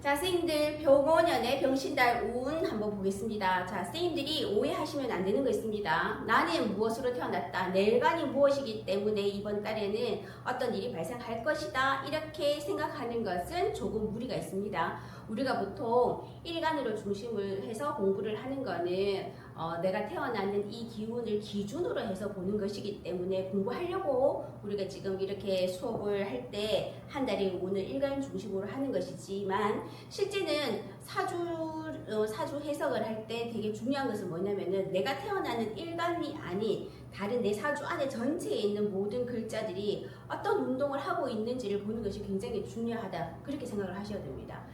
자, 선생님들 병원연의 병신달 운 한번 보겠습니다. 자, 선생님들이 오해하시면 안 되는 거 있습니다. 나는 무엇으로 태어났다. 내일간이 무엇이기 때문에 이번 달에는 어떤 일이 발생할 것이다. 이렇게 생각하는 것은 조금 무리가 있습니다. 우리가 보통 일간으로 중심을 해서 공부를 하는 거는 내가 태어나는 이 기운을 기준으로 해서 보는 것이기 때문에 공부하려고 우리가 지금 이렇게 수업을 할 때 한 달의 운을 일간 중심으로 하는 것이지만 실제는 사주 해석을 할 때 되게 중요한 것은 뭐냐면은 내가 태어나는 일간이 아닌 다른 내 사주 안에 전체에 있는 모든 글자들이 어떤 운동을 하고 있는지를 보는 것이 굉장히 중요하다. 그렇게 생각을 하셔야 됩니다.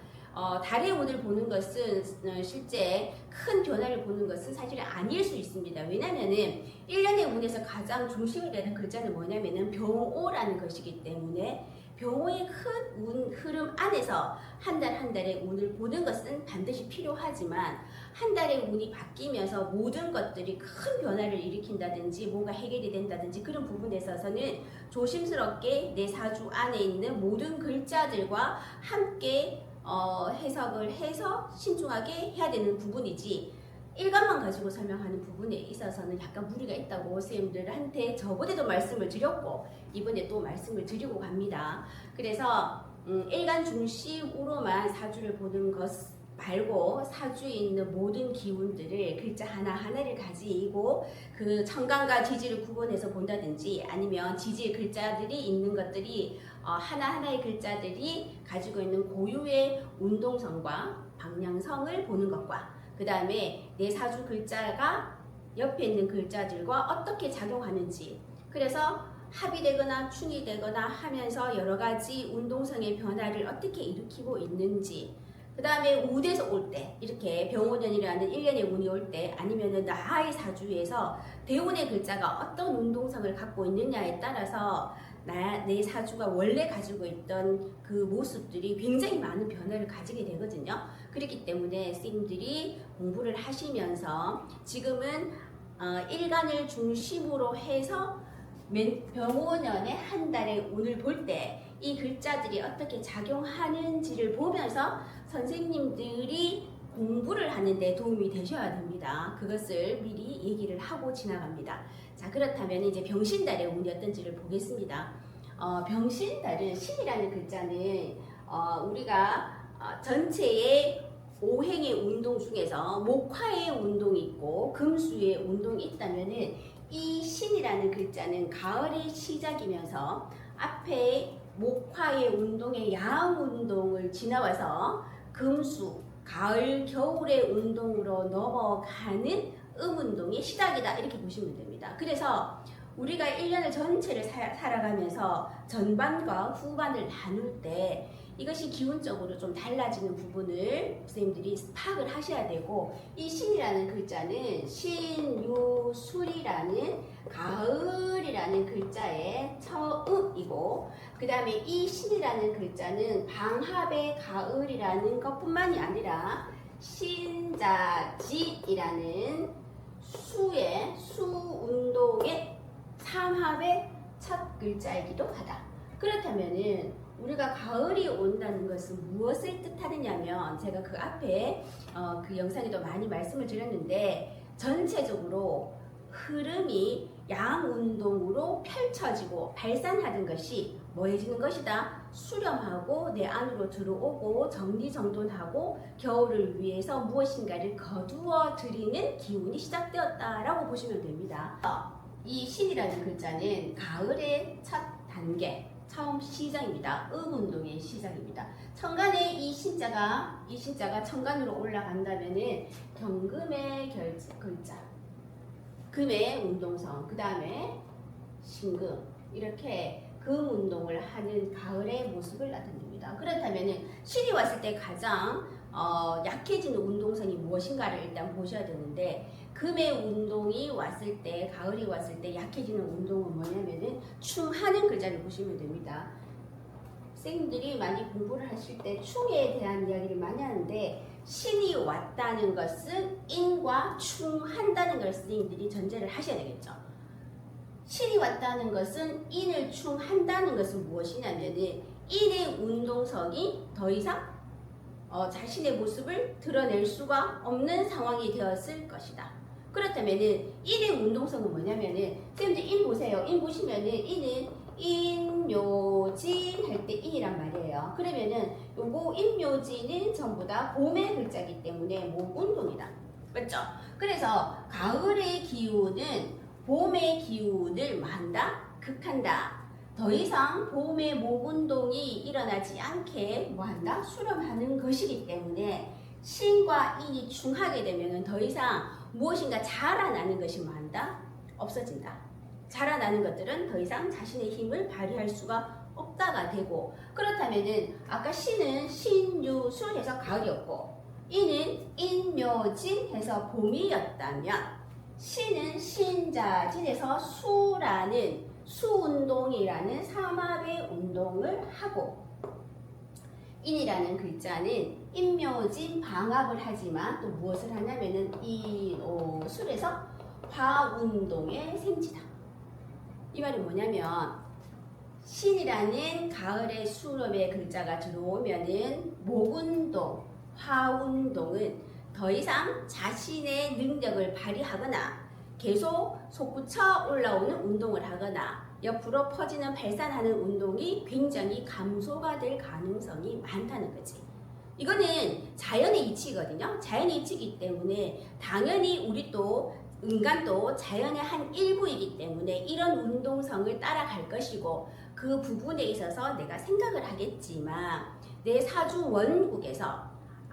달의 운을 보는 것은 실제 큰 변화를 보는 것은 사실 아닐 수 있습니다. 왜냐면은 1년의 운에서 가장 중심이 되는 글자는 뭐냐면은 병오라는 것이기 때문에 병오의 큰 운 흐름 안에서 한 달 한 달의 운을 보는 것은 반드시 필요하지만 한 달의 운이 바뀌면서 모든 것들이 큰 변화를 일으킨다든지 뭔가 해결이 된다든지 그런 부분에 있어서는 조심스럽게 내 사주 안에 있는 모든 글자들과 함께 해석을 해서 신중하게 해야 되는 부분이지 일간만 가지고 설명하는 부분에 있어서는 약간 무리가 있다고 선생님들한테 저번에도 말씀을 드렸고 이번에 또 말씀을 드리고 갑니다. 그래서 일간 중심으로만 사주를 보는 것 말고 사주에 있는 모든 기운들을 글자 하나하나를 가지고 그 천간과 지지를 구분해서 본다든지 아니면 지지의 글자들이 있는 것들이 하나하나의 글자들이 가지고 있는 고유의 운동성과 방향성을 보는 것과 그 다음에 내 사주 글자가 옆에 있는 글자들과 어떻게 작용하는지 그래서 합이 되거나 충이 되거나 하면서 여러 가지 운동성의 변화를 어떻게 일으키고 있는지 그 다음에 운에서 올 때 이렇게 병오년이라는 1년의 운이 올 때 아니면은 나의 사주에서 대운의 글자가 어떤 운동성을 갖고 있느냐에 따라서 내 사주가 원래 가지고 있던 그 모습들이 굉장히 많은 변화를 가지게 되거든요. 그렇기 때문에 선생님들이 공부를 하시면서 지금은 일간을 중심으로 해서 병오년의 한 달의 운을 볼 때 이 글자들이 어떻게 작용하는지를 보면서 선생님들이 공부를 하는데 도움이 되셔야 됩니다. 그것을 미리 얘기를 하고 지나갑니다. 자, 그렇다면 이제 병신달의 운이 어떤지를 보겠습니다. 병신달은 신이라는 글자는 우리가 전체의 오행의 운동 중에서 목화의 운동이 있고 금수의 운동이 있다면은 이 신이라는 글자는 가을의 시작이면서 앞에 목화의 운동의 야음 운동을 지나와서 금수, 가을, 겨울의 운동으로 넘어가는 운동의 시작이다 이렇게 보시면 됩니다. 그래서 우리가 1년을 전체를 살아가면서 전반과 후반을 나눌 때 이것이 기운적으로 좀 달라지는 부분을 선생님들이 파악을 하셔야 되고 이 신이라는 글자는 신유술이라는 가을이라는 글자의 처음이고 그 다음에 이 신이라는 글자는 방합의 가을이라는 것뿐만이 아니라 신자지이라는 수의 수운동의 삼합의 첫 글자이기도 하다. 그렇다면은 우리가 가을이 온다는 것은 무엇을 뜻하느냐면 제가 그 앞에 그 영상에도 많이 말씀을 드렸는데 전체적으로 흐름이 양운동으로 펼쳐지고 발산하는 것이 뭐해지는 것이다. 수렴하고 내 안으로 들어오고 정리정돈하고 겨울을 위해서 무엇인가를 거두어 들이는 기운이 시작되었다라고 보시면 됩니다. 이 신이라는 글자는 가을의 첫 단계 처음 시작입니다. 운동의 시작입니다. 천간에 이 신자가 천간으로 올라간다면은 경금의 글자, 금의 운동성, 그 다음에 신금 이렇게 금 운동을 하는 가을의 모습을 나타냅니다. 그렇다면은 신이 왔을 때 가장 약해지는 운동성이 무엇인가를 일단 보셔야 되는데 금의 운동이 왔을 때 가을이 왔을 때 약해지는 운동은 뭐냐면은 충하는 글자를 보시면 됩니다. 선생님들이 많이 공부를 하실 때 충에 대한 이야기를 많이 하는데 신이 왔다는 것은 인과 충한다는 걸 선생님들이 전제를 하셔야 되겠죠. 신이 왔다는 것은 인을 충한다는 것은 무엇이냐면은 인의 운동성이 더 이상 자신의 모습을 드러낼 수가 없는 상황이 되었을 것이다. 그렇다면은 인의 운동성은 뭐냐면은 선생님들 인 보세요. 인 보시면은 인은 인묘진 할 때 인이란 말이에요. 그러면은 요거 인묘진은 전부 다 봄의 글자이기 때문에 목운동이다. 맞죠? 그래서 가을의 기운은 봄의 기운을 뭐한다? 극한다. 더 이상 봄의 목운동이 일어나지 않게 뭐한다? 수렴하는 것이기 때문에 신과 인이 중하게 되면 더 이상 무엇인가 자라나는 것이 뭐한다? 없어진다. 자라나는 것들은 더 이상 자신의 힘을 발휘할 수가 없다가 되고, 그렇다면은 아까 신은 신유술 해서 가을이었고 인은 인묘진 해서 봄이었다면 신은 신자진해서 수라는 수운동이라는 삼합의 운동을 하고 인이라는 글자는 인묘진 방합을 하지만 또 무엇을 하냐면은 인오술에서 화운동의 생지다. 이 말이 뭐냐면 신이라는 가을의 수렵의 글자가 들어오면은 목운동, 화운동은 더 이상 자신의 능력을 발휘하거나 계속 솟구쳐 올라오는 운동을 하거나 옆으로 퍼지는 발산하는 운동이 굉장히 감소가 될 가능성이 많다는 거지. 이거는 자연의 이치거든요. 자연의 이치이기 때문에 당연히 우리 또 인간도 자연의 한 일부이기 때문에 이런 운동성을 따라갈 것이고, 그 부분에 있어서 내가 생각을 하겠지만 내 사주 원국에서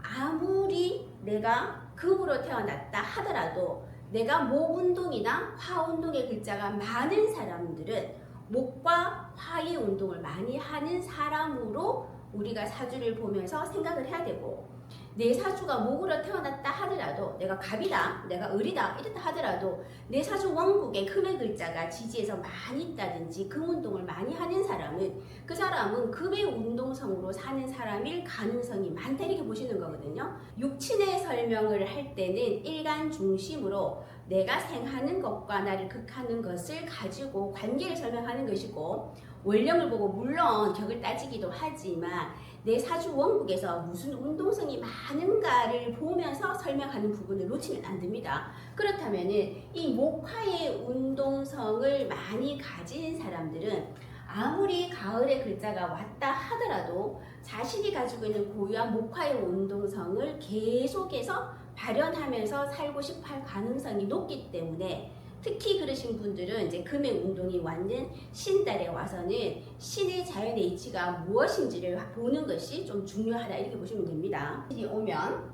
아무리 내가 금으로 태어났다 하더라도 내가 목운동이나 화운동의 글자가 많은 사람들은 목과 화의 운동을 많이 하는 사람으로 우리가 사주를 보면서 생각을 해야 되고, 내 사주가 목으로 태어났다 하더라도 내가 갑이다, 내가 을이다 이랬다 하더라도 내 사주 원국에 금의 글자가 지지에서 많이 있다든지 금 운동을 많이 하는 사람은 그 사람은 금의 운동성으로 사는 사람일 가능성이 많다 이렇게 보시는 거거든요. 육친의 설명을 할 때는 일간 중심으로 내가 생하는 것과 나를 극하는 것을 가지고 관계를 설명하는 것이고, 원령을 보고 물론 격을 따지기도 하지만 내 사주 원국에서 무슨 운동성이 많은가를 보면서 설명하는 부분을 놓치면 안 됩니다. 그렇다면 이 목화의 운동성을 많이 가진 사람들은 아무리 가을의 글자가 왔다 하더라도 자신이 가지고 있는 고유한 목화의 운동성을 계속해서 발현하면서 살고 싶어 할 가능성이 높기 때문에, 특히 그러신 분들은 이제 금의 운동이 왔는 신달에 와서는 신의 자연의 이치가 무엇인지를 보는 것이 좀 중요하다 이렇게 보시면 됩니다. 신이 오면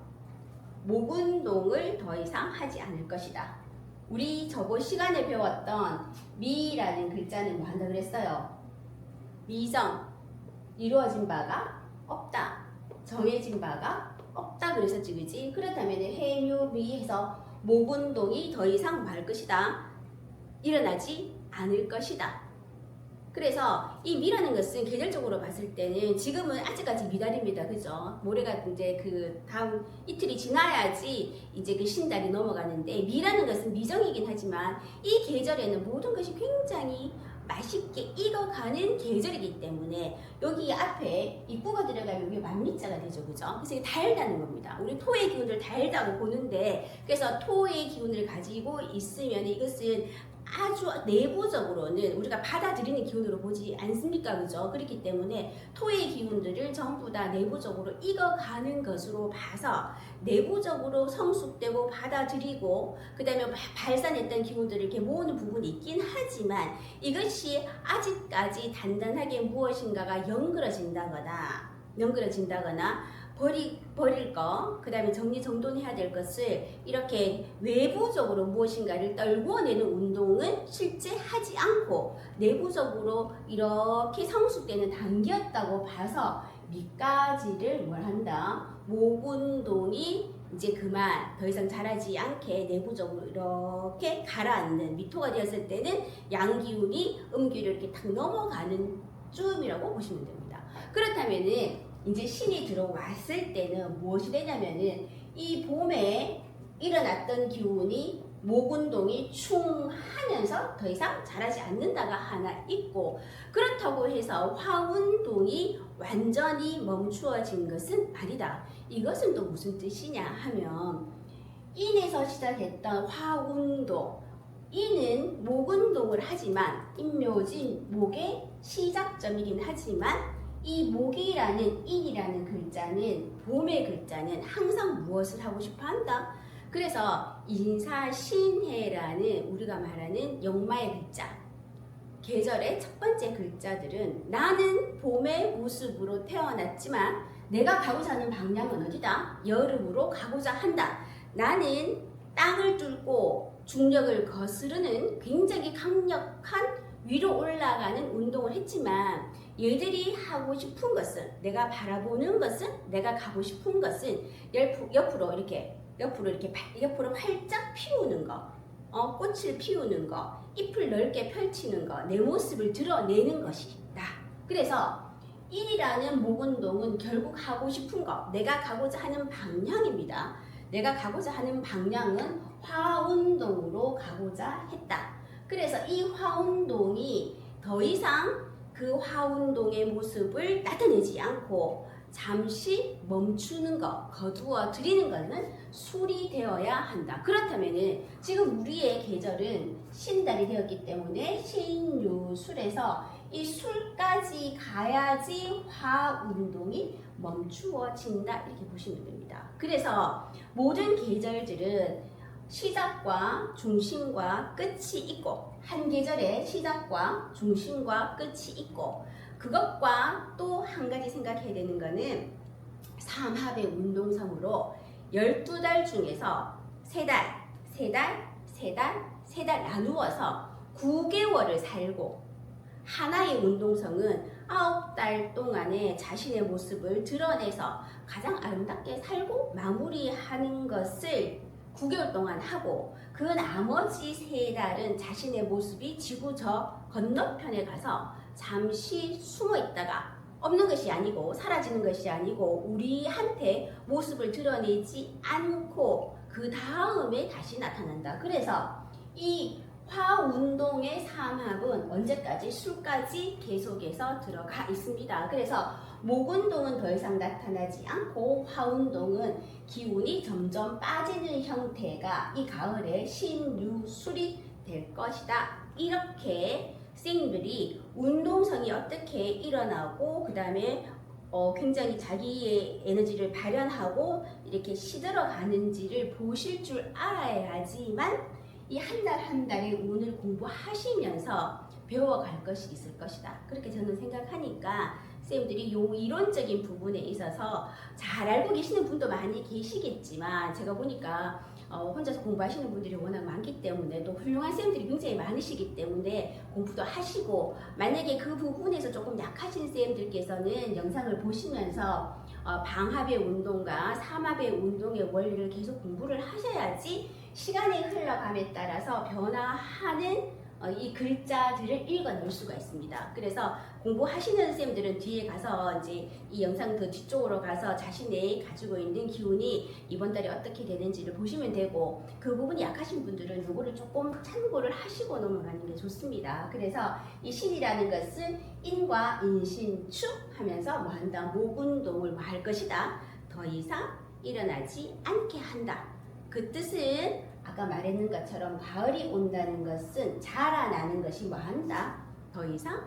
목운동을 더 이상 하지 않을 것이다. 우리 저번 시간에 배웠던 미라는 글자는 뭐 한다 그랬어요? 미정, 이루어진 바가 없다. 정해진 바가 없다 그랬었지, 그지? 그렇다면 해묘미해서 목운동이 더 이상 뭐 할 것이다? 일어나지 않을 것이다. 그래서 이 미라는 것은 계절적으로 봤을 때는 지금은 아직까지 미달입니다. 그죠? 모레가 이제 그 다음 이틀이 지나야지 이제 그 신달이 넘어가는데, 미라는 것은 미정이긴 하지만 이 계절에는 모든 것이 굉장히 맛있게 익어가는 계절이기 때문에 여기 앞에 입구가 들어가면 여기 만미자가 되죠. 그죠? 그래서 이게 달다는 겁니다. 우리 토의 기운을 달다고 보는데, 그래서 토의 기운을 가지고 있으면 이것은 아주 내부적으로는 우리가 받아들이는 기운으로 보지 않습니까? 그죠? 그렇기 때문에 토의 기운들을 전부 다 내부적으로 익어가는 것으로 봐서 내부적으로 성숙되고 받아들이고 그 다음에 발산했던 기운들을 이렇게 모으는 부분이 있긴 하지만, 이것이 아직까지 단단하게 무엇인가가 연그러진다거나 버릴 거, 그 다음에 정리정돈해야 될 것을 이렇게 외부적으로 무엇인가를 떨궈내는 운동은 실제 하지 않고 내부적으로 이렇게 성숙되는 단계였다고 봐서 밑가지를 뭘 한다? 목운동이 이제 그만 더 이상 자라지 않게 내부적으로 이렇게 가라앉는 미토가 되었을 때는 양기운이 음기를 이렇게 탁 넘어가는 쯤이라고 보시면 됩니다. 그렇다면은 이제 신이 들어왔을 때는 무엇이 되냐면은 이 봄에 일어났던 기운이 목운동이 충 하면서 더 이상 자라지 않는다가 하나 있고, 그렇다고 해서 화운동이 완전히 멈추어진 것은 아니다. 이것은 또 무슨 뜻이냐 하면, 인에서 시작했던 화운동, 인은 목운동을 하지만 인묘진 목의 시작점이긴 하지만, 이 목이라는 인이라는 글자는, 봄의 글자는 항상 무엇을 하고 싶어 한다? 그래서 인사신해라는 우리가 말하는 역마의 글자, 계절의 첫 번째 글자들은 나는 봄의 모습으로 태어났지만 내가 가고자 하는 방향은 어디다? 여름으로 가고자 한다. 나는 땅을 뚫고 중력을 거스르는 굉장히 강력한 위로 올라가는 운동을 했지만, 얘들이 하고 싶은 것은, 내가 바라보는 것은, 내가 가고 싶은 것은 옆으로 이렇게 옆으로 활짝 피우는 거, 꽃을 피우는 거, 잎을 넓게 펼치는 거, 내 모습을 드러내는 것이다. 그래서 인이라는 목운동은 결국 하고 싶은 거, 내가 가고자 하는 방향입니다. 내가 가고자 하는 방향은 화운동으로 가고자 했다. 그래서 이 화운동이 더 이상 그 화운동의 모습을 나타내지 않고 잠시 멈추는 것, 거두어 드리는 것은 술이 되어야 한다. 그렇다면은 지금 우리의 계절은 신달이 되었기 때문에 신유술에서 이 술까지 가야지 화운동이 멈추어진다, 이렇게 보시면 됩니다. 그래서 모든 계절들은 시작과 중심과 끝이 있고, 한 계절에 시작과 중심과 끝이 있고, 그것과 또 한 가지 생각해야 되는 거는 삼합의 운동성으로 12달 중에서 3달 나누어서 9개월을 살고, 하나의 운동성은 9달 동안에 자신의 모습을 드러내서 가장 아름답게 살고 마무리하는 것을 9개월 동안 하고, 그 나머지 3달은 자신의 모습이 지구 저 건너편에 가서 잠시 숨어 있다가, 없는 것이 아니고 사라지는 것이 아니고 우리한테 모습을 드러내지 않고 그 다음에 다시 나타난다. 그래서 이 화운동의 삼합은 언제까지? 술까지 계속해서 들어가 있습니다. 그래서 목운동은 더 이상 나타나지 않고 화운동은 기운이 점점 빠지는 형태가 이 가을에 신유술이 될 것이다. 이렇게 선생님들이 운동성이 어떻게 일어나고, 그 다음에 굉장히 자기의 에너지를 발현하고 이렇게 시들어 가는지를 보실 줄 알아야지만 이 한 달 한 달의 운을 공부하시면서 배워갈 것이 있을 것이다. 그렇게 저는 생각하니까 선생님들이 요 이론적인 부분에 있어서 잘 알고 계시는 분도 많이 계시겠지만, 제가 보니까 혼자서 공부하시는 분들이 워낙 많기 때문에, 또 훌륭한 쌤들이 굉장히 많으시기 때문에 공부도 하시고, 만약에 그 부분에서 조금 약하신 쌤들께서는 영상을 보시면서 방합의 운동과 삼합의 운동의 원리를 계속 공부를 하셔야지 시간이 흘러감에 따라서 변화하는 이 글자들을 읽어낼 수가 있습니다. 그래서 공부하시는 선생님들은 뒤에 가서 이제 이 영상 더 뒤쪽으로 가서 자신의 가지고 있는 기운이 이번 달에 어떻게 되는지를 보시면 되고, 그 부분이 약하신 분들은 이거를 조금 참고를 하시고 넘어가는 게 좋습니다. 그래서 이 신이라는 것은 인과 인신축 하면서 뭐 한다? 목운동을 뭐 할 것이다. 더 이상 일어나지 않게 한다. 그 뜻은 아까 말했는 것처럼 가을이 온다는 것은 자라나는 것이 뭐 한다? 더 이상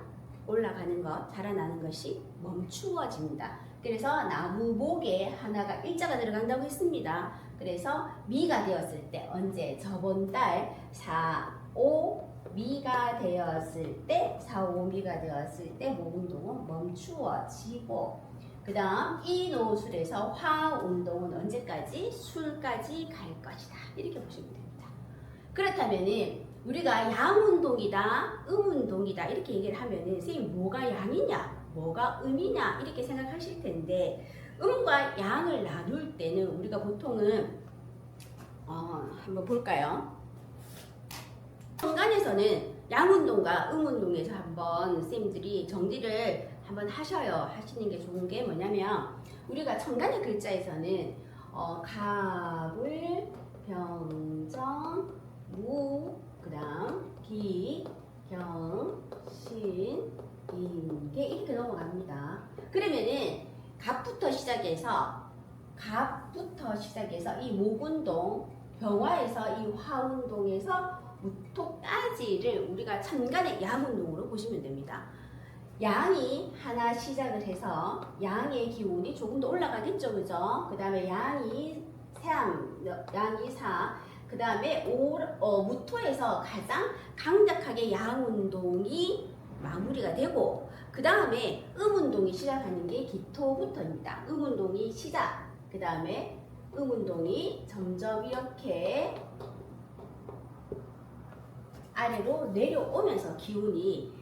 올라가는 것, 자라나는 것이 멈추어진다. 그래서 나무 목에 하나가 일자가 들어간다고 했습니다. 그래서 미가 되었을 때, 언제? 저번 달 4, 5 미가 되었을 때, 4, 5 미가 되었을 때 목운동은 멈추어지고, 그 다음 이 노술에서 화운동은 언제까지? 술까지 갈 것이다. 이렇게 보시면 됩니다. 그렇다면 우리가 양운동이다, 음운동이다 이렇게 얘기를 하면은 선생님 뭐가 양이냐, 뭐가 음이냐 이렇게 생각하실 텐데, 음과 양을 나눌 때는 우리가 보통은 한번 볼까요? 천간에서는 양운동과 음운동에서 한번 선생님들이 정리를 한번 하시는 게 좋은 게 뭐냐면, 우리가 천간의 글자에서는 갑을, 병정, 무, 그 다음 기, 경, 신, 인, 개 이렇게 넘어갑니다. 그러면은 갑부터 시작해서 이 목운동, 병화에서 이 화운동에서 무토까지를 우리가 천간의 양운동으로 보시면 됩니다. 양이 하나 시작을 해서 양의 기운이 조금 더 올라가겠죠, 그죠? 그 다음에 양이 3, 양이 4, 그 다음에 무토에서 가장 강력하게 양운동이 마무리가 되고, 그 다음에 음운동이 시작하는 게 기토부터입니다. 음운동이 시작, 그 다음에 음운동이 점점 이렇게 아래로 내려오면서 기운이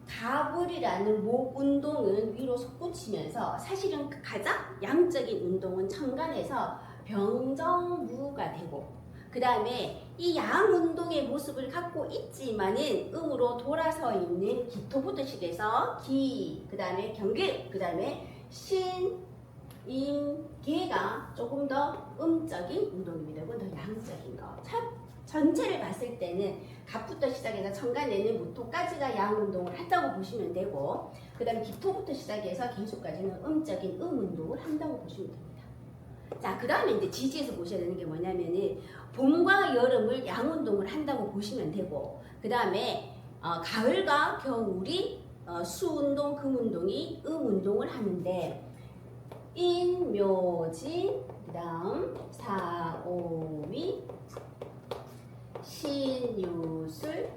가불이라는 목 운동은 위로 솟구치면서 사실은 가장 양적인 운동은 천간에서 병정무가 되고, 그 다음에 이 양 운동의 모습을 갖고 있지만은 음으로 돌아서 있는 기토부터 시작해서 기, 그 다음에 경계, 그 다음에 신, 임, 개가 조금 더 음적인 운동입니다. 이건 더 양적인 거. 전체를 봤을 때는 갑부터 시작해서 천간에는 무토까지가 양운동을 한다고 보시면 되고, 그 다음에 기토부터 시작해서 계수까지는 음적인 음운동을 한다고 보시면 됩니다. 자, 그 다음에 이제 지지에서 보셔야 되는 게 뭐냐면은 봄과 여름을 양운동을 한다고 보시면 되고, 그 다음에 가을과 겨울이 수운동, 금운동이 음운동을 하는데, 인묘진, 그 다음 사오미, 신유술,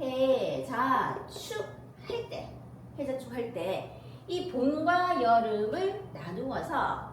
해자축 할 때 이 봄과 여름을 나누어서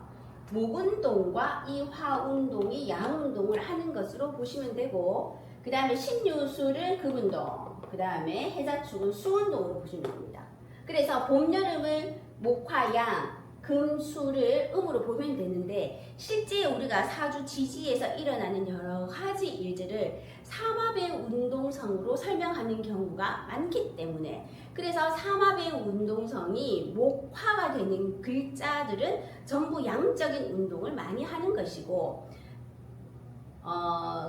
목운동과 이 화운동이 양운동을 하는 것으로 보시면 되고, 그 다음에 신유술은 금운동, 그 다음에 해자축은 수운동으로 보시면 됩니다. 그래서 봄, 여름을 목화양, 금수를 음으로 보면 되는데, 실제 우리가 사주 지지에서 일어나는 여러 가지 일들을 삼합의 운동성으로 설명하는 경우가 많기 때문에, 그래서 삼합의 운동성이 목화가 되는 글자들은 전부 양적인 운동을 많이 하는 것이고,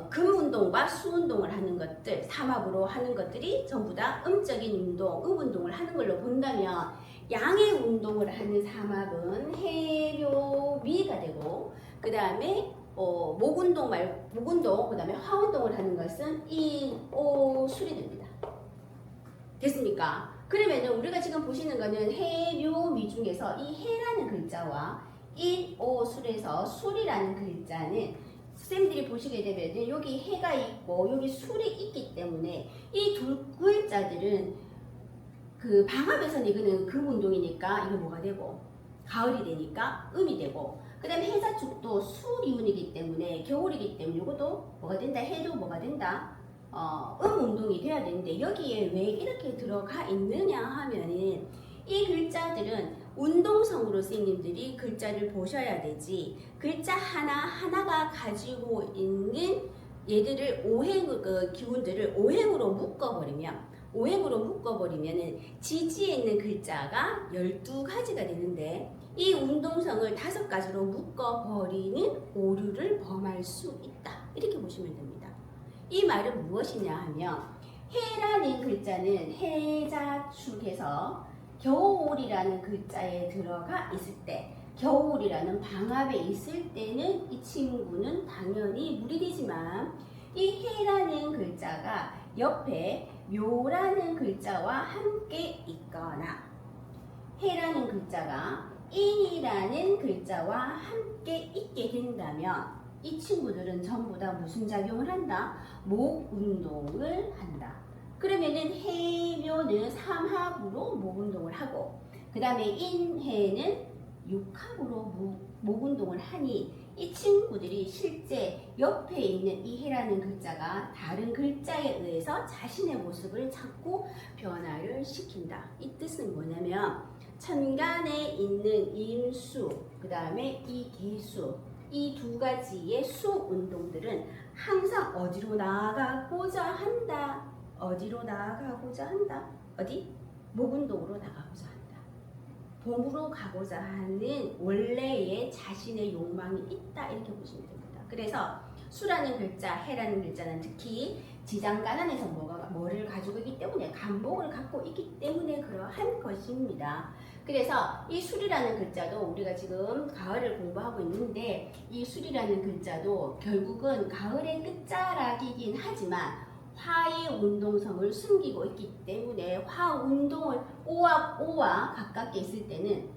금운동과 수운동을 하는 것들, 삼합으로 하는 것들이 전부 다 음적인 운동, 음운동을 하는 걸로 본다면, 양의 운동을 하는 삼합은 해묘미가 되고, 그 다음에 목운동, 그 다음에 화운동을 하는 것은 인오술이 됩니다. 됐습니까? 그러면 우리가 지금 보시는 거는 해묘미 중에서 이 해라는 글자와 인오술에서 술이라는 글자는 선생님들이 보시게 되면 여기 해가 있고 여기 술이 있기 때문에 이 두 글자들은 그 방합에서는 이거는 금운동이니까 이거 뭐가 되고, 가을이 되니까 음이 되고, 그 다음에 해자축도 수리운이기 때문에 겨울이기 때문에 이것도 뭐가 된다, 해도 뭐가 된다, 음운동이 돼야 되는데, 여기에 왜 이렇게 들어가 있느냐 하면은 이 글자들은 운동성으로 선생님들이 글자를 보셔야 되지, 글자 하나하나가 가지고 있는 얘들을 기운들을 오행으로 묶어버리면 지지에 있는 글자가 12가지가 되는데, 이 운동성을 5가지로 묶어버리는 오류를 범할 수 있다, 이렇게 보시면 됩니다. 이 말은 무엇이냐 하면, 해라는 글자는 해자축에서 겨울이라는 글자에 들어가 있을 때, 겨울이라는 방합에 있을 때는 이 친구는 당연히 무리되지만, 이 해라는 글자가 옆에 묘라는 글자와 함께 있거나, 해라는 글자가 인이라는 글자와 함께 있게 된다면, 이 친구들은 전부 다 무슨 작용을 한다? 목운동을 한다. 그러면은 해묘는 삼합으로 목운동을 하고, 그 다음에 인해는 육합으로 목운동을 하니, 이 친구들이 실제 옆에 있는 이 해라는 글자가 다른 글자에 의해서 자신의 모습을 자꾸 변화를 시킨다. 이 뜻은 뭐냐면, 천간에 있는 임수, 그 다음에 이 개수, 이 2가지의 수 운동들은 항상 어디로 나아가고자 한다. 어디로 나아가고자 한다? 어디? 목운동으로 나가고자 한다. 봄으로 가고자 하는 원래의 자신의 욕망이 있다, 이렇게 보시면 됩니다. 그래서 수라는 글자, 해라는 글자는 특히 지장간안에서 뭐를 가지고 있기 때문에 간목을 갖고 있기 때문에 그러한 것입니다. 그래서 이 술이라는 글자도 우리가 지금 가을을 공부하고 있는데 이 술이라는 글자도 결국은 가을의 끝자락이긴 하지만 화의 운동성을 숨기고 있기 때문에 화 운동을 오와 가깝게 있을 때는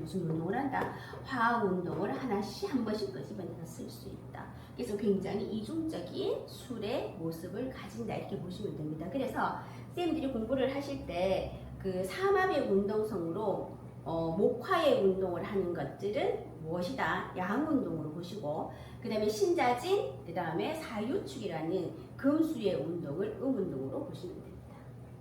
무슨 운동을 한다? 화 운동을 하나씩 한 번씩 끄집어내서 쓸 수 있다. 그래서 굉장히 이중적인 술의 모습을 가진다 이렇게 보시면 됩니다. 그래서 선생님들이 공부를 하실 때 그 삼합의 운동성으로 목화의 운동을 하는 것들은 무엇이다? 양운동으로 보시고 그 다음에 신자진, 그 다음에 사유축이라는 금수의 운동을 음운동으로 보시면 됩니다.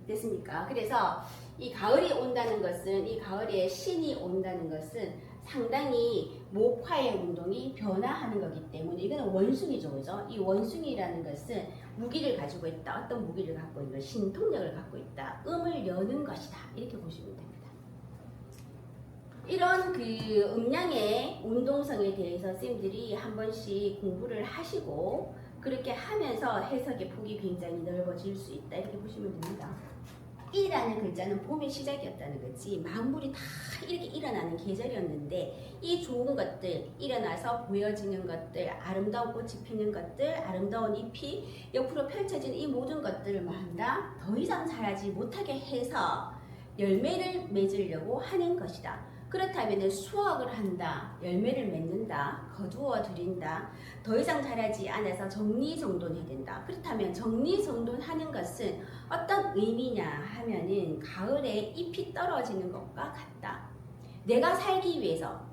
됐습니까? 그래서 이 가을이 온다는 것은 이 가을에 신이 온다는 것은 상당히 목화의 운동이 변화하는 거기 때문에 이거는 원숭이죠. 그죠? 이 원숭이라는 것은 무기를 가지고 있다. 어떤 무기를 갖고 있는 것, 신통력을 갖고 있다. 음을 여는 것이다. 이렇게 보시면 됩니다. 이런 그 음양의 운동성에 대해서 쌤들이 한 번씩 공부를 하시고 그렇게 하면서 해석의 폭이 굉장히 넓어질 수 있다. 이렇게 보시면 됩니다. 이라는 글자는 봄의 시작이었다는 거지 만물이 다 이렇게 일어나는 계절이었는데 이 좋은 것들 일어나서 보여지는 것들 아름다운 꽃이 피는 것들 아름다운 잎이 옆으로 펼쳐진 이 모든 것들을 뭐 한다? 더 이상 자라지 못하게 해서 열매를 맺으려고 하는 것이다. 그렇다면 수확을 한다, 열매를 맺는다, 거두어 들인다, 더 이상 자라지 않아서 정리정돈해야 된다. 그렇다면 정리정돈하는 것은 어떤 의미냐 하면은 가을에 잎이 떨어지는 것과 같다. 내가 살기 위해서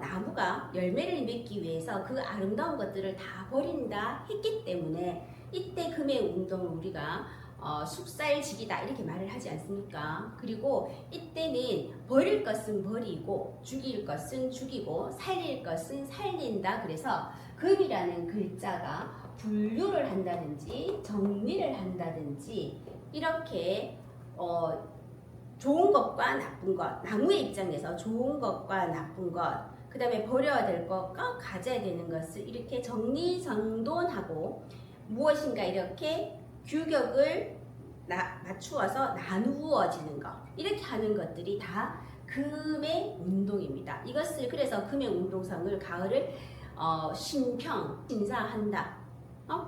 나무가 열매를 맺기 위해서 그 아름다운 것들을 다 버린다 했기 때문에 이때 금의 운동을 우리가 숙살지기다 이렇게 말을 하지 않습니까? 그리고 이때는 버릴 것은 버리고 죽일 것은 죽이고 살릴 것은 살린다. 그래서 금이라는 글자가 분류를 한다든지 정리를 한다든지 이렇게 좋은 것과 나쁜 것, 나무의 입장에서 좋은 것과 나쁜 것, 그 다음에 버려야 될 것과 가져야 되는 것을 이렇게 정리정돈하고 무엇인가 이렇게 규격을 맞추어서 나누어지는 것 이렇게 하는 것들이 다 금의 운동입니다. 이것을 그래서 금의 운동성을 가을을 심사한다.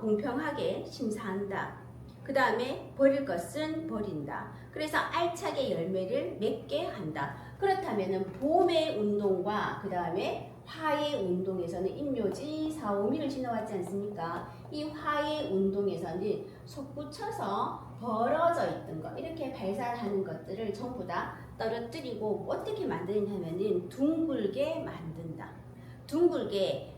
공평하게 심사한다. 그 다음에 버릴 것은 버린다. 그래서 알차게 열매를 맺게 한다. 그렇다면 봄의 운동과 그 다음에 화의 운동에서는 임묘지 4, 5미를 지나왔지 않습니까? 이 화의 운동에서는 솟구쳐서 벌어져 있던 것 이렇게 발산하는 것들을 전부 다 떨어뜨리고 어떻게 만드냐면은 둥글게 만든다. 둥글게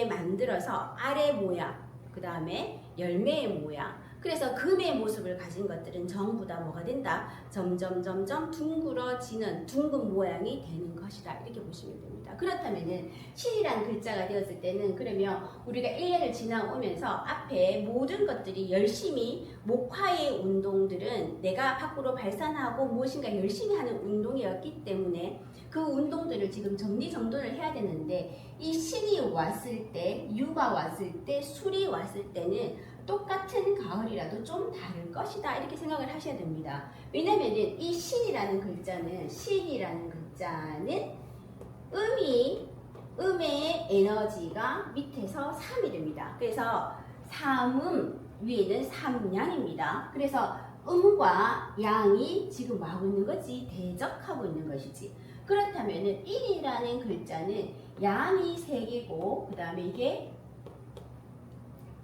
만들어서 아래 모양 그 다음에 열매의 모양 그래서 금의 모습을 가진 것들은 전부 다 뭐가 된다? 점점 둥그러지는 둥근 모양이 되는 것이다. 이렇게 보시면 됩니다. 그렇다면은 신이라는 글자가 되었을 때는 그러면 우리가 1년을 지나오면서 앞에 모든 것들이 열심히 목화의 운동들은 내가 밖으로 발산하고 무엇인가 열심히 하는 운동이었기 때문에 그 운동들을 지금 정리정돈을 해야 되는데 이 신이 왔을 때, 유가 왔을 때, 술이 왔을 때는 똑같은 가을이라도 좀 다를 것이다 이렇게 생각을 하셔야 됩니다. 왜냐하면 이 신이라는 글자는 음의 에너지가 밑에서 3이 됩니다. 그래서 삼음 위에는 삼양입니다. 그래서 음과 양이 지금 하고 있는 거지 대적하고 있는 것이지. 그렇다면 1이라는 글자는 양이 3개고 그 다음에 이게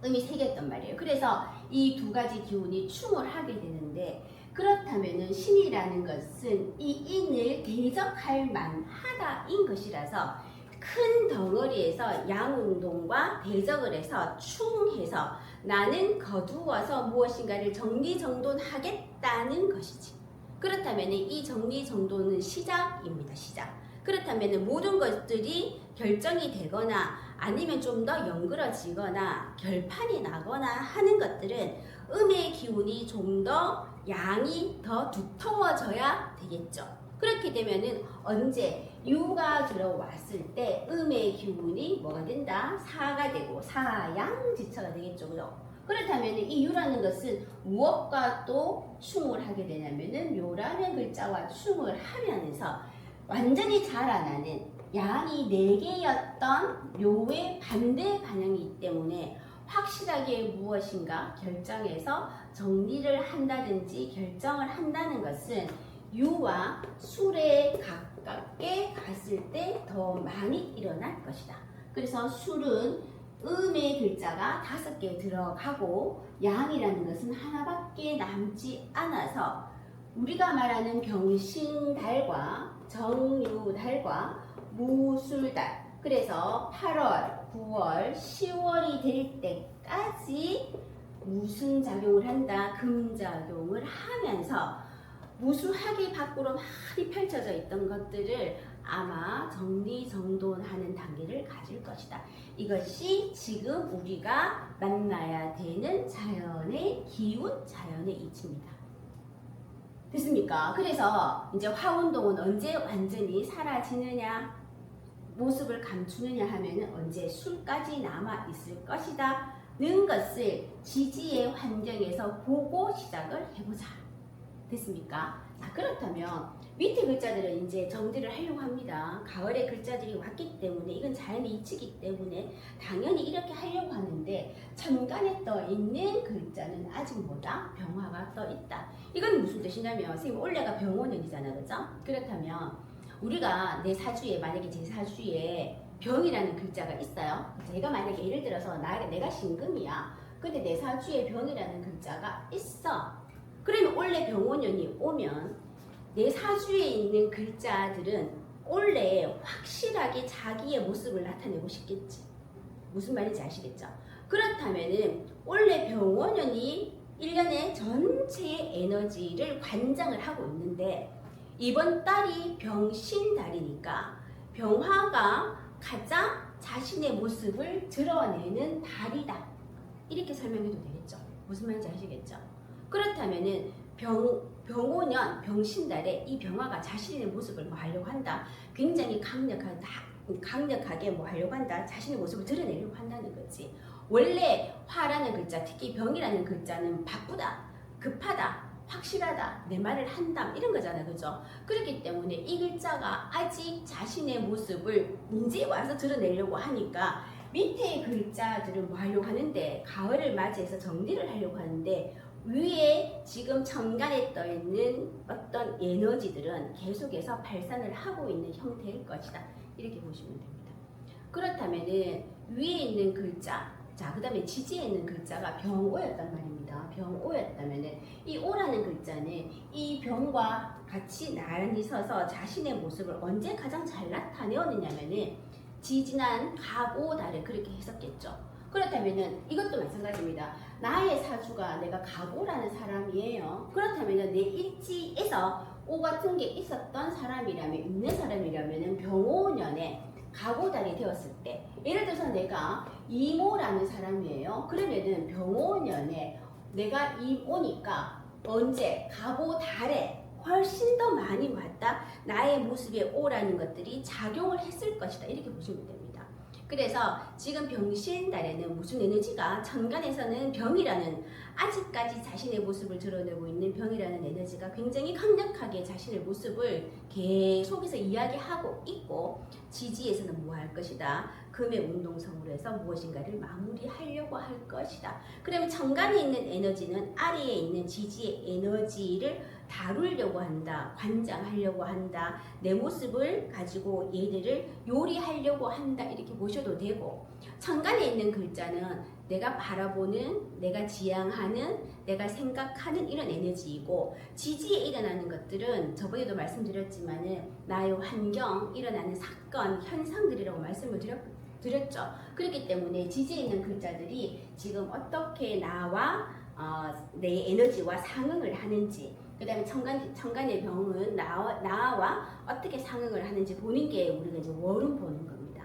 음이 3개였단 말이에요. 그래서 이 두 가지 기운이 충을 하게 되는데 그렇다면 신이라는 것은 이 인을 대적할 만하다인 것이라서 큰 덩어리에서 양운동과 대적을 해서 충해서 나는 거두어서 무엇인가를 정리정돈하겠다는 것이지. 그렇다면 이 정리정돈은 시작입니다. 시작. 그렇다면 모든 것들이 결정이 되거나 아니면 좀 더 연그러지거나 결판이 나거나 하는 것들은 음의 기운이 좀 더 양이 더 두터워져야 되겠죠. 그렇게 되면은 언제 유가 들어왔을 때 음의 기운이 뭐가 된다? 사가 되고 사양지처가 되겠죠. 그죠? 그렇다면 이 유라는 것은 무엇과 또 충을 하게 되냐면은 요라는 글자와 충을 하면서 완전히 자라나는 양이 4개였던 요의 반대 반영이기 때문에 확실하게 무엇인가 결정해서 정리를 한다든지 결정을 한다는 것은 유와 술에 가깝게 갔을 때 더 많이 일어날 것이다. 그래서 술은 음의 글자가 5개 들어가고 양이라는 것은 하나밖에 남지 않아서 우리가 말하는 병신달과 정유달과 무술달, 그래서 8월, 9월, 10월이 될 때까지 무슨 작용을 한다? 금작용을 하면서 무수하게 밖으로 많이 펼쳐져 있던 것들을 아마 정리정돈하는 단계를 가질 것이다. 이것이 지금 우리가 만나야 되는 자연의 기운, 자연의 이치입니다. 됐습니까? 그래서 이제 화운동은 언제 완전히 사라지느냐, 모습을 감추느냐 하면은 언제 술까지 남아 있을 것이다 는 것을 지지의 환경에서 보고 시작을 해보자. 됐습니까? 자, 그렇다면 밑에 글자들은 이제 정리를 하려고 합니다. 가을에 글자들이 왔기 때문에 이건 자연의 이치이기 때문에 당연히 이렇게 하려고 하는데 천간에 떠 있는 글자는 아직 뭐다? 병화가 떠 있다. 이건 무슨 뜻이냐면 선생님 올해가 병원년이잖아, 그죠? 그렇다면 우리가 내 사주에 만약에 제 사주에 병이라는 글자가 있어요. 제가 만약에 예를 들어서 내가 신금이야. 근데 내 사주에 병이라는 글자가 있어. 그러면 올해 병원년이 오면 내 사주에 있는 글자들은 올해 확실하게 자기의 모습을 나타내고 싶겠지. 무슨 말인지 아시겠죠? 그렇다면은 올해 병원년이 1년의 전체의 에너지를 관장을 하고 있는데 이번 달이 병신달이니까 병화가 가장 자신의 모습을 드러내는 달이다. 이렇게 설명해도 되겠죠? 무슨 말인지 아시겠죠? 그렇다면은 병오년, 병신달에 이 병화가 자신의 모습을 뭐 하려고 한다. 굉장히 강력하게 뭐 하려고 한다. 자신의 모습을 드러내려고 한다는 거지. 원래 화라는 글자, 특히 병이라는 글자는 바쁘다, 급하다, 확실하다, 내 말을 한다 이런 거잖아, 그죠? 그렇기 때문에 이 글자가 아직 자신의 모습을 이제 와서 드러내려고 하니까 밑에 글자들은 뭐 하려고 하는데 가을을 맞이해서 정리를 하려고 하는데 위에 지금 천간에 떠 있는 어떤 에너지들은 계속해서 발산을 하고 있는 형태일 것이다. 이렇게 보시면 됩니다. 그렇다면은 위에 있는 글자, 자, 그 다음에 지지에 있는 글자가 병오였단 말입니다. 병오였다면은 이 오라는 글자는 이 병과 같이 나란히 서서 자신의 모습을 언제 가장 잘 나타내었느냐면은 지지난 갑오달을 그렇게 했었겠죠. 그렇다면은 이것도 마찬가지입니다. 나의 사주가 내가 갑오라는 사람이에요. 그렇다면은 내 일지에서 오 같은 게 있었던 사람이라면, 있는 사람이라면은 병오년에 갑오달이 되었을 때, 예를 들어서 내가 이모라는 사람이에요. 그러면은 병오년에 내가 이모니까 언제 갑오달에 훨씬 더 많이 왔다. 나의 모습에 오라는 것들이 작용을 했을 것이다. 이렇게 보시면 됩니다. 그래서 지금 병신달에는 무슨 에너지가 천간에서는 병이라는 아직까지 자신의 모습을 드러내고 있는 병이라는 에너지가 굉장히 강력하게 자신의 모습을 계속해서 이야기하고 있고 지지에서는 뭐 할 것이다. 금의 운동성으로 해서 무엇인가를 마무리하려고 할 것이다. 그러면 천간에 있는 에너지는 아래에 있는 지지의 에너지를 다루려고 한다. 관장하려고 한다. 내 모습을 가지고 얘들을 요리하려고 한다. 이렇게 보셔도 되고 천간에 있는 글자는 내가 바라보는, 내가 지향하는, 내가 생각하는 이런 에너지이고 지지에 일어나는 것들은 저번에도 말씀드렸지만은 나의 환경, 일어나는 사건, 현상들이라고 말씀을 드렸죠. 그렇기 때문에 지지에 있는 글자들이 지금 어떻게 나와 내 에너지와 상응을 하는지, 그 다음에 천간의 병은 나와 어떻게 상응을 하는지 보는 게 우리가 이제 월운 보는 겁니다.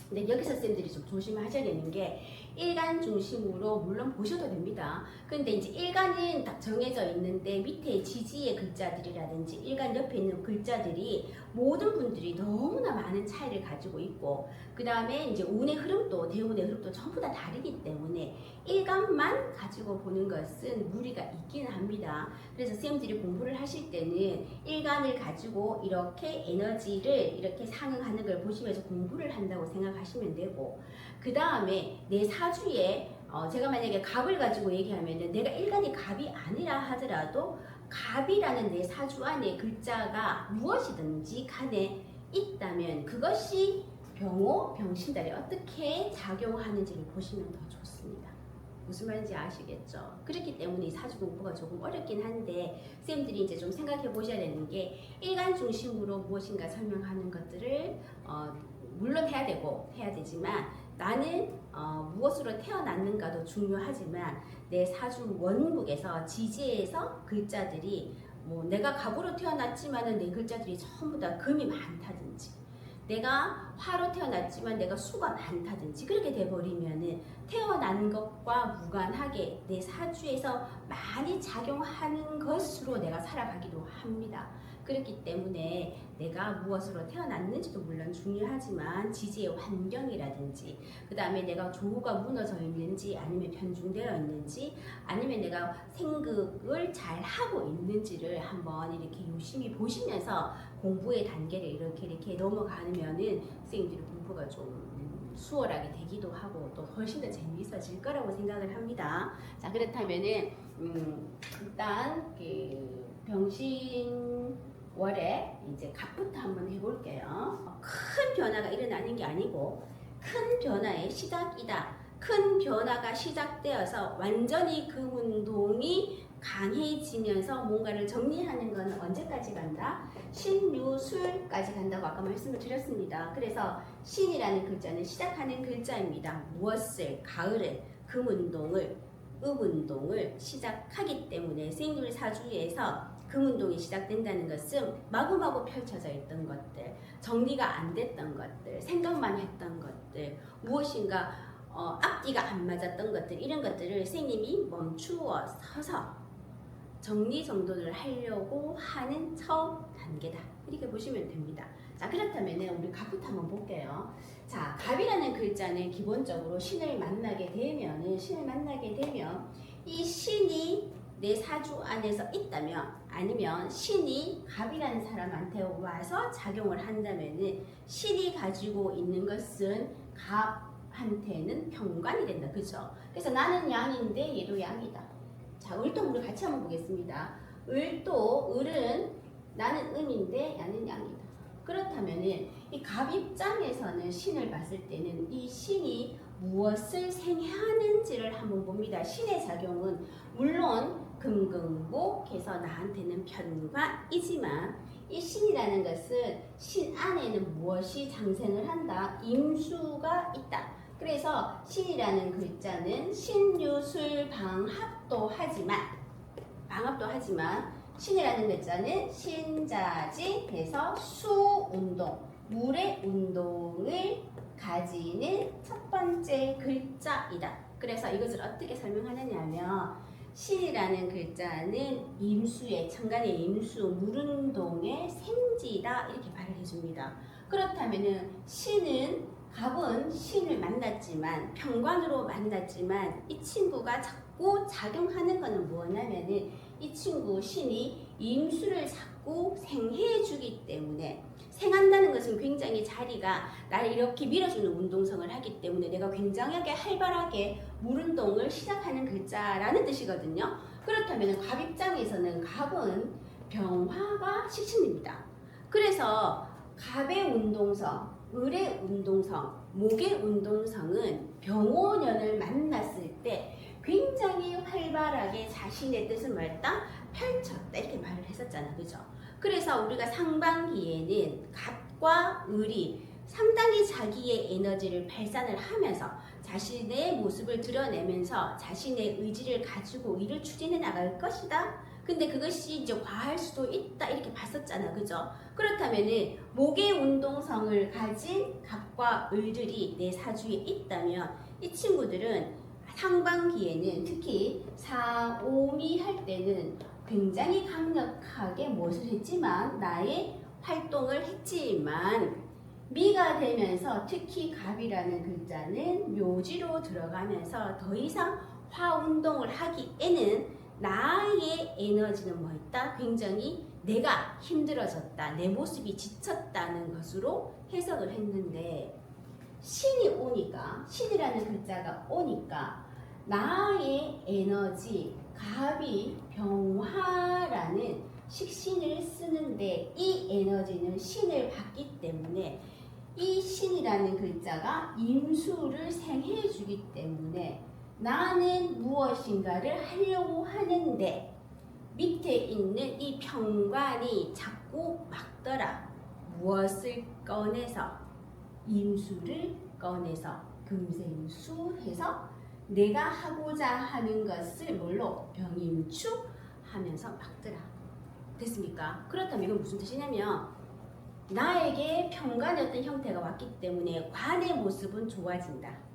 근데 여기서 쌤들이 좀 조심하셔야 되는 게 일간 중심으로 물론 보셔도 됩니다. 근데 이제 일간은 딱 정해져 있는데 밑에 지지의 글자들이라든지 일간 옆에 있는 글자들이 모든 분들이 너무나 많은 차이를 가지고 있고 그 다음에 이제 운의 흐름도 대운의 흐름도 전부 다 다르기 때문에 일간만 가지고 보는 것은 무리가 있기는 합니다. 그래서 쌤들이 공부를 하실 때는 일간을 가지고 이렇게 에너지를 이렇게 상응하는 걸 보시면서 공부를 한다고 생각하시면 되고 그 다음에 내 사주에 제가 만약에 갑을 가지고 얘기하면은 내가 일간이 갑이 아니라 하더라도 갑이라는 내 사주 안에 글자가 무엇이든지 간에 있다면 그것이 병호, 병신달에 어떻게 작용하는지를 보시면 더 좋습니다. 무슨 말인지 아시겠죠? 그렇기 때문에 이 사주 공부가 조금 어렵긴 한데 쌤들이 이제 좀 생각해 보셔야 되는 게 일간 중심으로 무엇인가 설명하는 것들을 물론 해야 되지만 나는 무엇으로 태어났는가도 중요하지만 내 사주 원국에서 지지에서 글자들이 뭐 내가 갑으로 태어났지만은 내 글자들이 전부 다 금이 많다든지 내가 화로 태어났지만 내가 수가 많다든지 그렇게 돼버리면은 태어난 것과 무관하게 내 사주에서 많이 작용하는 것으로 내가 살아가기도 합니다. 그렇기 때문에 내가 무엇으로 태어났는지도 물론 중요하지만 지지의 환경이라든지 그 다음에 내가 조후가 무너져 있는지 아니면 편중되어 있는지 아니면 내가 생극을 잘 하고 있는지를 한번 이렇게 유심히 보시면서 공부의 단계를 이렇게 넘어가면은 선생님들이 공부가 좀 수월하게 되기도 하고 또 훨씬 더 재미있어질 거라고 생각을 합니다. 자 그렇다면은 일단 병신월에 이제 갑부터 한번 해볼게요. 큰 변화가 일어나는 게 아니고 큰 변화의 시작이다. 큰 변화가 시작되어서 완전히 그 운동이 강해지면서 뭔가를 정리하는 것은 언제까지 간다? 신유술까지 간다고 아까 말씀을 드렸습니다. 그래서 신이라는 글자는 시작하는 글자입니다. 무엇을, 가을을, 금운동을, 음운동을 시작하기 때문에 생률 사주에서 금운동이 시작된다는 것은 마구마구 펼쳐져 있던 것들, 정리가 안 됐던 것들, 생각만 했던 것들, 무엇인가 앞뒤가 안 맞았던 것들 이런 것들을 선생님이 멈추어 서서 정리정돈을 하려고 하는 처음 단계다 이렇게 보시면 됩니다. 자 그렇다면 우리 갑부터 한번 볼게요. 자 갑이라는 글자는 기본적으로 신을 만나게 되면 이 신이 내 사주 안에서 있다면 아니면 신이 갑이라는 사람한테 와서 작용을 한다면은 신이 가지고 있는 것은 갑한테는 병관이 된다. 그죠? 그래서 나는 양인데 얘도 양이다. 자, 을도 우리 같이 한번 보겠습니다. 을은 나는 음인데 얘는 양이다. 그렇다면은 이 갑 입장에서는 신을 봤을 때는 이 신이 무엇을 생해하는지를 한번 봅니다. 신의 작용은 물론 금금목해서 나한테는 편관이지만 이 신이라는 것은 신 안에는 무엇이 장생을 한다? 임수가 있다. 그래서 신이라는 글자는 신유술 방합도 하지만 신이라는 글자는 신자지해서 수운동, 물의 운동을 가지는 첫 번째 글자이다. 그래서 이것을 어떻게 설명하느냐 하면 신이라는 글자는 임수의 천간의 임수, 물운동의 생지다 이렇게 말을 해줍니다. 그렇다면은 갑은 신을 만났지만 병관으로 만났지만 이 친구가 자꾸 작용하는 것은 뭐냐면은 이 친구 신이 임수를 자꾸 생해주기 때문에 생한다는 것은 굉장히 자리가 나를 이렇게 밀어주는 운동성을 하기 때문에 내가 굉장하게 활발하게 물운동을 시작하는 글자라는 뜻이거든요. 그렇다면 갑 입장에서는 갑은 병화가 식신입니다. 그래서 갑의 운동성, 을의 운동성, 목의 운동성은 병오년을 만났을 때 굉장히 활발하게 자신의 뜻을 펼쳤다 이렇게 말을 했었잖아. 그죠? 그래서 우리가 상반기에는 갑과 을이 상당히 자기의 에너지를 발산을 하면서 자신의 모습을 드러내면서 자신의 의지를 가지고 일을 추진해 나갈 것이다. 근데 그것이 이제 과할 수도 있다 이렇게 봤었잖아, 그죠? 그렇다면은 목의 운동성을 가진 갑과 을들이 내 사주에 있다면 이 친구들은 상반기에는 특히 4, 5미 할 때는 굉장히 강력하게 무엇을 했지만 나의 활동을 했지만 미가 되면서 특히 갑이라는 글자는 묘지로 들어가면서 더 이상 화운동을 하기에는 나의 에너지는 뭐 있다? 굉장히 내가 힘들어졌다. 내 모습이 지쳤다는 것으로 해석을 했는데 신이 오니까 신이라는 글자가 오니까 나의 에너지 갑이 병화라는 식신을 쓰는데 이 에너지는 신을 받기 때문에 이 신이라는 글자가 임수를 생해 주기 때문에 나는 무엇인가를 하려고 하는데 밑에 있는 이 병관이 자꾸 막더라. 무엇을 꺼내서 임수를 꺼내서 금생수 해서 내가 하고자 하는 것을 뭘로 병임축 하면서 막더라. 됐습니까? 그렇다면 이건 무슨 뜻이냐면 나에게 평간의 어떤 형태가 왔기 때문에 관의 모습은 좋아진다.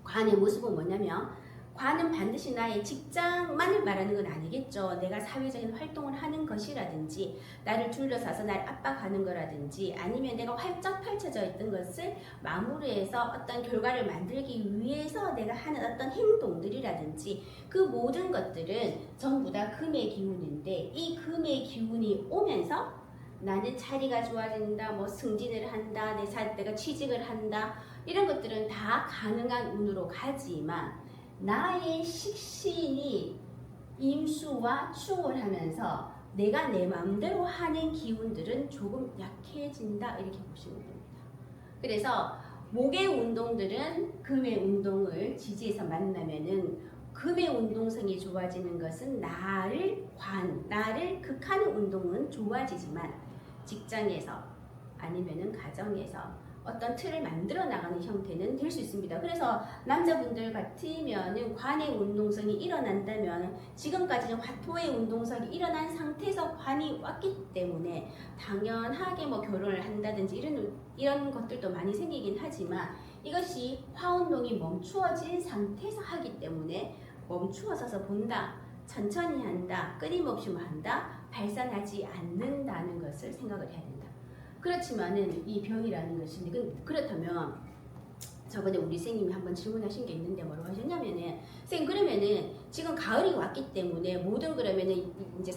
관의 모습은 뭐냐면 관은 반드시 나의 직장만을 말하는 건 아니겠죠. 내가 사회적인 활동을 하는 것이라든지 나를 둘러싸서 나를 압박하는 거라든지 아니면 내가 활짝 펼쳐져 있던 것을 마무리해서 어떤 결과를 만들기 위해서 내가 하는 어떤 행동들이라든지 그 모든 것들은 전부 다 금의 기운인데 이 금의 기운이 오면서 나는 자리가 좋아진다, 뭐 승진을 한다, 내가 취직을 한다 이런 것들은 다 가능한 운으로 가지만 나의 식신이 임수와 충을 하면서 내가 내 마음대로 하는 기운들은 조금 약해진다 이렇게 보시면 됩니다. 그래서 목의 운동들은 금의 운동을 지지해서 만나면은 금의 운동성이 좋아지는 것은 나를 극하는 운동은 좋아지지만 직장에서 아니면은 가정에서 어떤 틀을 만들어 나가는 형태는 될 수 있습니다. 그래서 남자분들 같으면은 관의 운동성이 일어난다면 지금까지는 화토의 운동성이 일어난 상태에서 관이 왔기 때문에 당연하게 뭐 결혼을 한다든지 이런 것들도 많이 생기긴 하지만 이것이 화운동이 멈추어진 상태에서 하기 때문에 멈추어서서 본다. 천천히 한다, 끊임없이 한다, 발산하지 않는다는 것을 생각을 해야 된다. 그렇지만은 이 병이라는 것이 그렇다면 저번에 우리 선생님이 한번 질문하신 게 있는데 뭐라고 하셨냐면은 선생님 그러면은 지금 가을이 왔기 때문에 모든 그러면은 이제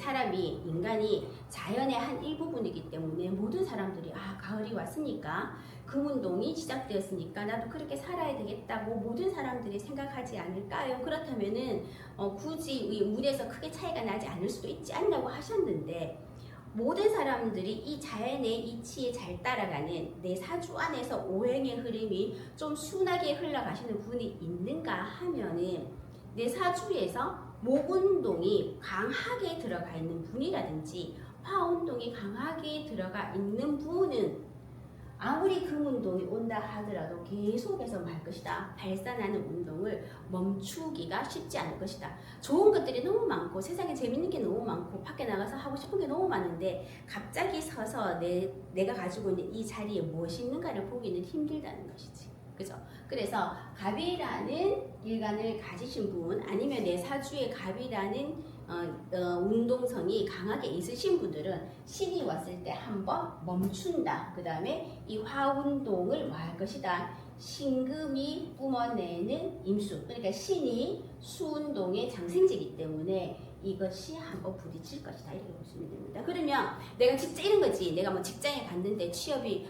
인간이 자연의 한 일부분이기 때문에 모든 사람들이 가을이 왔으니까 금운동이 시작되었으니까 나도 그렇게 살아야 되겠다고 모든 사람들이 생각하지 않을까요? 그렇다면은 굳이 운에서 크게 차이가 나지 않을 수도 있지 않냐고 하셨는데 모든 사람들이 이 자연의 이치에 잘 따라가는 내 사주 안에서 오행의 흐름이 좀 순하게 흘러가시는 분이 있는가 하면은 내 사주에서 목운동이 강하게 들어가 있는 분이라든지 화운동이 강하게 들어가 있는 분은 아무리 금운동이 온다 하더라도 계속해서 할 것이다. 발산하는 운동을 멈추기가 쉽지 않을 것이다. 좋은 것들이 너무 많고 세상에 재밌는 게 너무 많고 밖에 나가서 하고 싶은 게 너무 많은데 갑자기 서서 내가 가지고 있는 이 자리에 무엇이 있는가를 보기는 힘들다는 것이지. 그죠? 그래서 갑이라는 일간을 가지신 분 아니면 내 사주에 갑이라는 운동성이 강하게 있으신 분들은 신이 왔을 때 한번 멈춘다. 그 다음에 이 화운동을 할 것이다. 신금이 뿜어내는 임수. 그러니까 신이 수운동의 장생지이기 때문에 이것이 한번 부딪힐 것이다. 이렇게 보시면 됩니다. 그러면 내가 진짜 이런 거지. 내가 뭐 직장에 갔는데 취업을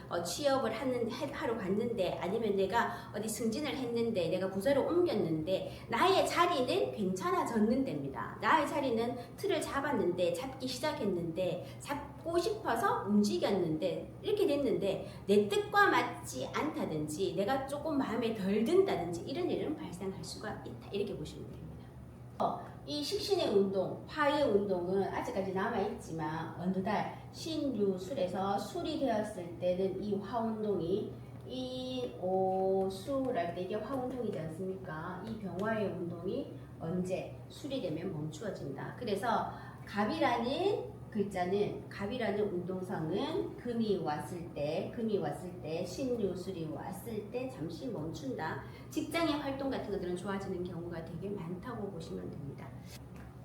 하러 갔는데 아니면 내가 어디 승진을 했는데 내가 부서를 옮겼는데 나의 자리는 괜찮아졌는데입니다. 나의 자리는 틀을 잡았는데 잡기 시작했는데 잡고 싶어서 움직였는데 이렇게 됐는데 내 뜻과 맞지 않다든지 내가 조금 마음에 덜 든다든지 이런 일은 발생할 수가 있다. 이렇게 보시면 됩니다. 이 식신의 운동, 화의 운동은 아직까지 남아있지만 어느 달 신유술에서 술이 되었을 때는 이 화운동이 수랄 때 이게 화운동이지 않습니까? 이 병화의 운동이 언제 술이 되면 멈추어진다. 그래서 갑이라는 글자는, 갑이라는 운동성은 금이 왔을 때, 신유술이 왔을 때 잠시 멈춘다. 직장의 활동 같은 것들은 좋아지는 경우가 되게 많다고 보시면 됩니다.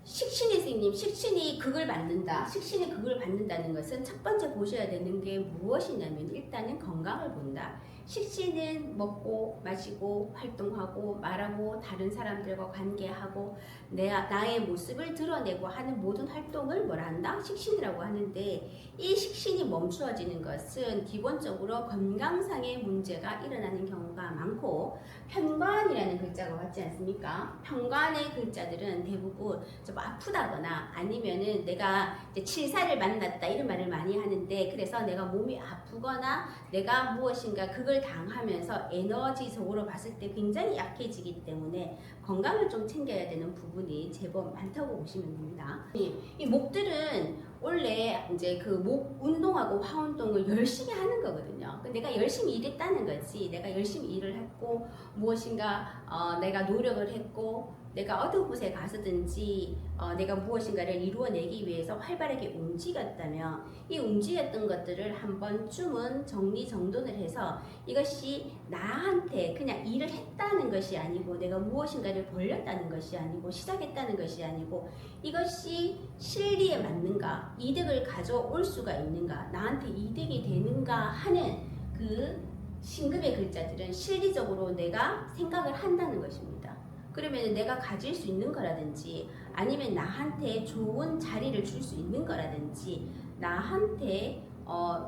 식신이 선생님, 식신이 극을 받는다. 식신이 극을 받는다는 것은 첫 번째 보셔야 되는 게 무엇이냐면 일단은 건강을 본다. 식신은 먹고 마시고 활동하고 말하고 다른 사람들과 관계하고 나의 모습을 드러내고 하는 모든 활동을 뭐라 한다? 식신이라고 하는데, 이 식신이 멈추어지는 것은 기본적으로 건강상의 문제가 일어나는 경우가 많고, 편관이라는 글자가 왔지 않습니까? 편관의 글자들은 대부분 좀 아프다거나 아니면은 내가 이제 칠사를 만났다 이런 말을 많이 하는데, 그래서 내가 몸이 아프거나 내가 무엇인가 극을 당하면서 에너지적으로 봤을 때 굉장히 약해지기 때문에 건강을 좀 챙겨야 되는 부분이 제법 많다고 보시면 됩니다. 이 목들은 원래 이제 그 목 운동하고 화 운동을 열심히 하는 거거든요. 내가 열심히 일했다는 거지. 내가 열심히 일을 했고 무엇인가 내가 노력을 했고 내가 어떤 곳에 가서든지 내가 무엇인가를 이루어내기 위해서 활발하게 움직였다면, 이 움직였던 것들을 한 번쯤은 정리정돈을 해서 이것이 나한테 그냥 일을 했다는 것이 아니고, 내가 무엇인가를 벌렸다는 것이 아니고, 시작했다는 것이 아니고, 이것이 실리에 맞는가, 이득을 가져올 수가 있는가, 나한테 이득이 되는가 하는 그 신금의 글자들은 실리적으로 내가 생각을 한다는 것입니다. 그러면 내가 가질 수 있는 거라든지, 아니면 나한테 좋은 자리를 줄 수 있는 거라든지, 나한테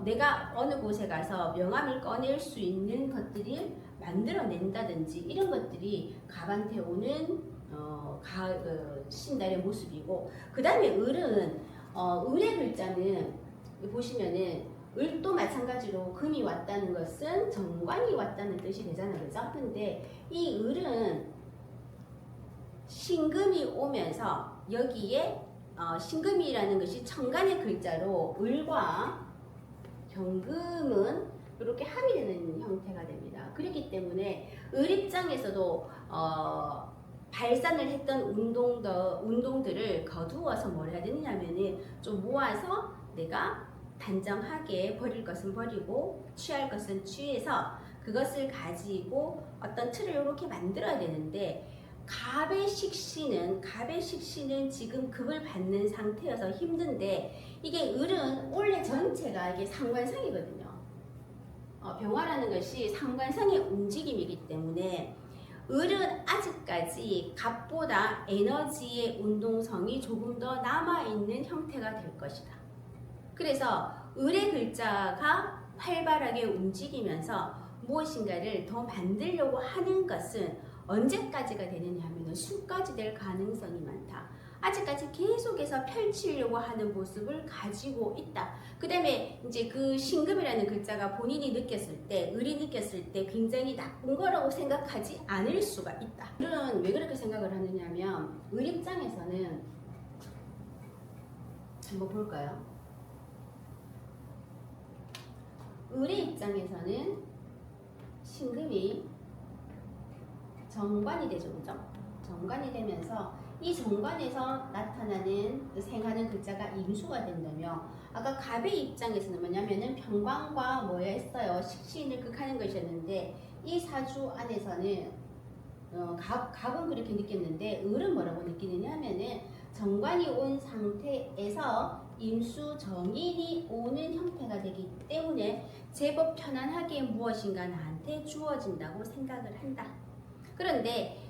내가 어느 곳에 가서 명함을 꺼낼 수 있는 것들을 만들어낸다든지, 이런 것들이 갑한테 오는 신달의 모습이고, 그 다음에 을은 을의 글자는 보시면은 을도 마찬가지로 금이 왔다는 것은 정관이 왔다는 뜻이 되잖아요, 그죠? 근데 이 을은 신금이 오면서 여기에 신금이라는 것이 천간의 글자로 을과 경금은 이렇게 합이 되는 형태가 됩니다. 그렇기 때문에 을 입장에서도 발산을 했던 운동들을 거두어서 뭘 해야 되느냐면은 좀 모아서 내가 단정하게 버릴 것은 버리고 취할 것은 취해서 그것을 가지고 어떤 틀을 이렇게 만들어야 되는데, 갑의 식신은 지금 급을 받는 상태여서 힘든데, 이게 을은 원래 전체가 이게 상관상이거든요. 병화라는 것이 상관상의 움직임이기 때문에 을은 아직까지 갑보다 에너지의 운동성이 조금 더 남아있는 형태가 될 것이다. 그래서 을의 글자가 활발하게 움직이면서 무엇인가를 더 만들려고 하는 것은 언제까지가 되느냐 하면 수까지 될 가능성이 많다. 아직까지 계속해서 펼치려고 하는 모습을 가지고 있다. 그 다음에 이제 그 신금이라는 글자가 본인이 느꼈을 때, 을이 느꼈을 때 굉장히 나쁜 거라고 생각하지 않을 수가 있다. 을은 왜 그렇게 생각을 하느냐 하면, 을 입장에서는 한번 볼까요? 을의 입장에서는 신금이 정관이 되죠, 그죠? 정관이 되면서 이 정관에서 나타나는 생하는 글자가 임수가 된다며, 아까 갑의 입장에서는 뭐냐면은 편관과 뭐야 했어요? 식신을 극하는 것이었는데, 이 사주 안에서는 갑은 그렇게 느꼈는데 을은 뭐라고 느끼느냐 하면은 정관이 온 상태에서 임수 정인이 오는 형태가 되기 때문에 제법 편안하게 무엇인가 나한테 주어진다고 생각을 한다. 그런데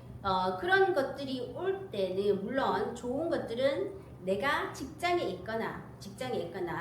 그런 것들이 올 때는 물론 좋은 것들은 내가 직장에 있거나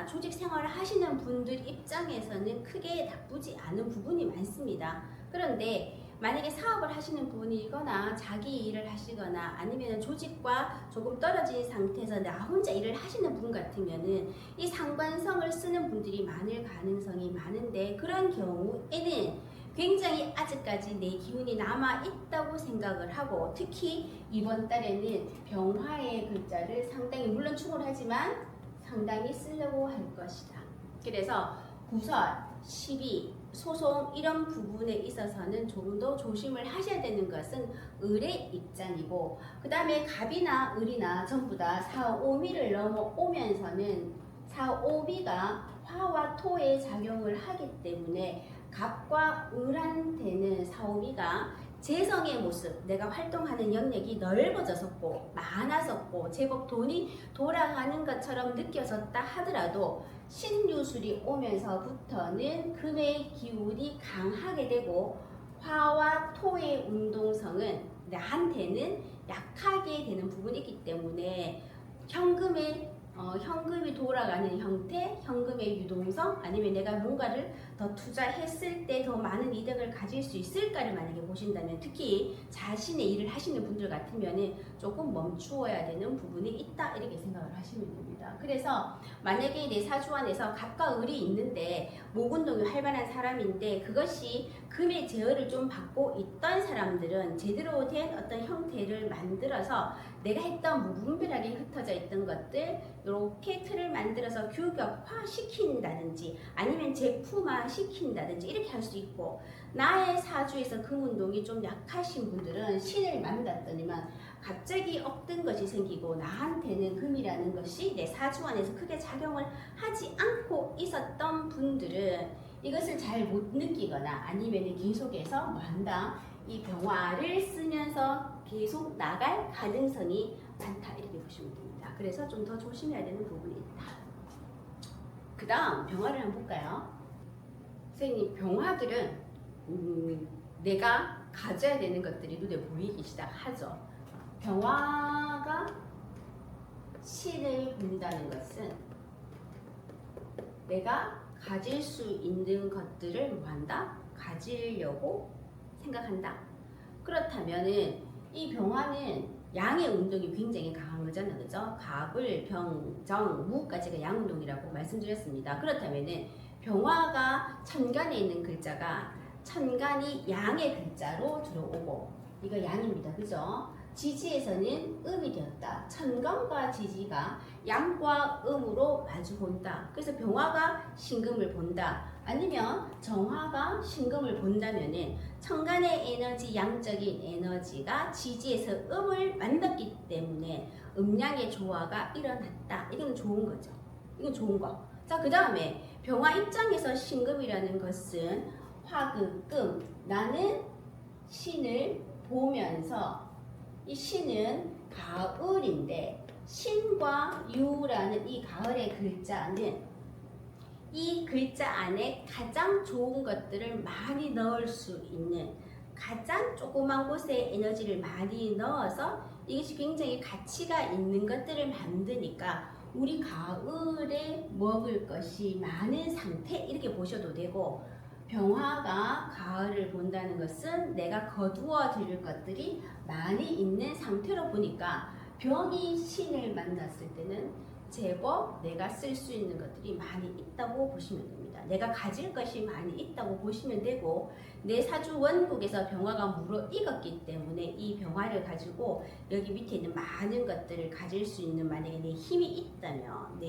조직 생활을 하시는 분들 입장에서는 크게 나쁘지 않은 부분이 많습니다. 그런데 만약에 사업을 하시는 분이거나 자기 일을 하시거나 아니면 조직과 조금 떨어진 상태에서 나 혼자 일을 하시는 분 같으면은 이 상관성을 쓰는 분들이 많을 가능성이 많은데, 그런 경우에는 굉장히 아직까지 내 기운이 남아있다고 생각을 하고, 특히 이번 달에는 병화의 글자를 상당히 물론 충분하지만 상당히 쓰려고 할 것이다. 그래서 구설, 시비, 소송 이런 부분에 있어서는 조금 더 조심을 하셔야 되는 것은 을의 입장이고, 그 다음에 갑이나 을이나 전부 다 사오미를 넘어오면서는 사오미가 화와 토의 작용을 하기 때문에 갑과 을한테는 사오미가 재성의 모습, 내가 활동하는 영역이 넓어졌었고 많아졌고 제법 돈이 돌아가는 것처럼 느껴졌다 하더라도 신유술이 오면서부터는 금의 기운이 강하게 되고 화와 토의 운동성은 나한테는 약하게 되는 부분이 있기 때문에 현금이 돌아가는 형태, 현금의 유동성, 아니면 내가 뭔가를 더 투자했을 때 더 많은 이득을 가질 수 있을까를 만약에 보신다면, 특히 자신의 일을 하시는 분들 같으면 조금 멈추어야 되는 부분이 있다, 이렇게 생각을 하시면 됩니다. 그래서 만약에 내 사주 안에서 갑과 을이 있는데 목운동이 활발한 사람인데 그것이 금의 제어를 좀 받고 있던 사람들은 제대로 된 어떤 형태를 만들어서 내가 했던 무분별하게 흩어져 있던 것들 이렇게 틀을 만들어서 규격화 시킨다든지 아니면 제품화 시킨다든지 이렇게 할 수 있고, 나의 사주에서 금운동이 좀 약하신 분들은 신을 만났더니만 갑자기 없던 것이 생기고 나한테는 금이라는 것이 내 사주 안에서 크게 작용을 하지 않고 있었던 분들은 이것을 잘 못 느끼거나 아니면 계속해서 뭐한다, 이 병화를 쓰면서 계속 나갈 가능성이 많다, 이렇게 보시면 됩니다. 그래서 좀 더 조심해야 되는 부분이 있다. 그 다음 병화를 한번 볼까요? 선생님, 병화들은 내가 가져야 되는 것들이 눈에 보이기 시작하죠. 병화가 신을 본다는 것은 내가 가질 수 있는 것들을 뭐한다? 가지려고 생각한다. 그렇다면은 이 병화는 양의 운동이 굉장히 강한 거잖아요. 그죠? 갑을, 병, 정, 무까지가 양 운동이라고 말씀드렸습니다. 그렇다면은 병화가 천간에 있는 글자가 천간이 양의 글자로 들어오고, 이거 양입니다. 그죠? 지지에서는 음이 되었다. 천간과 지지가 양과 음으로 마주 본다. 그래서 병화가 신금을 본다. 아니면 정화가 신금을 본다면은 천간의 에너지, 양적인 에너지가 지지에서 음을 만났기 때문에 음양의 조화가 일어났다. 이건 좋은 거죠. 이건 좋은 거. 자, 그 다음에 병화 입장에서 신금이라는 것은 화극금, 나는 신을 보면서, 이 신은 가을인데 신과 유라는 이 가을의 글자는 이 글자 안에 가장 좋은 것들을 많이 넣을 수 있는, 가장 조그만 곳에 에너지를 많이 넣어서 이것이 굉장히 가치가 있는 것들을 만드니까 우리 가을에 먹을 것이 많은 상태, 이렇게 보셔도 되고, 병화가 가을을 본다는 것은 내가 거두어 들일 것들이 많이 있는 상태로 보니까 병이 신을 만났을 때는 제법 내가 쓸 수 있는 것들이 많이 있다고 보시면 됩니다. 내가 가질 것이 많이 있다고 보시면 되고, 내 사주 원국에서 병화가 무르익었기 때문에 이 병화를 가지고 여기 밑에 있는 많은 것들을 가질 수 있는, 만약에 내 힘이 있다면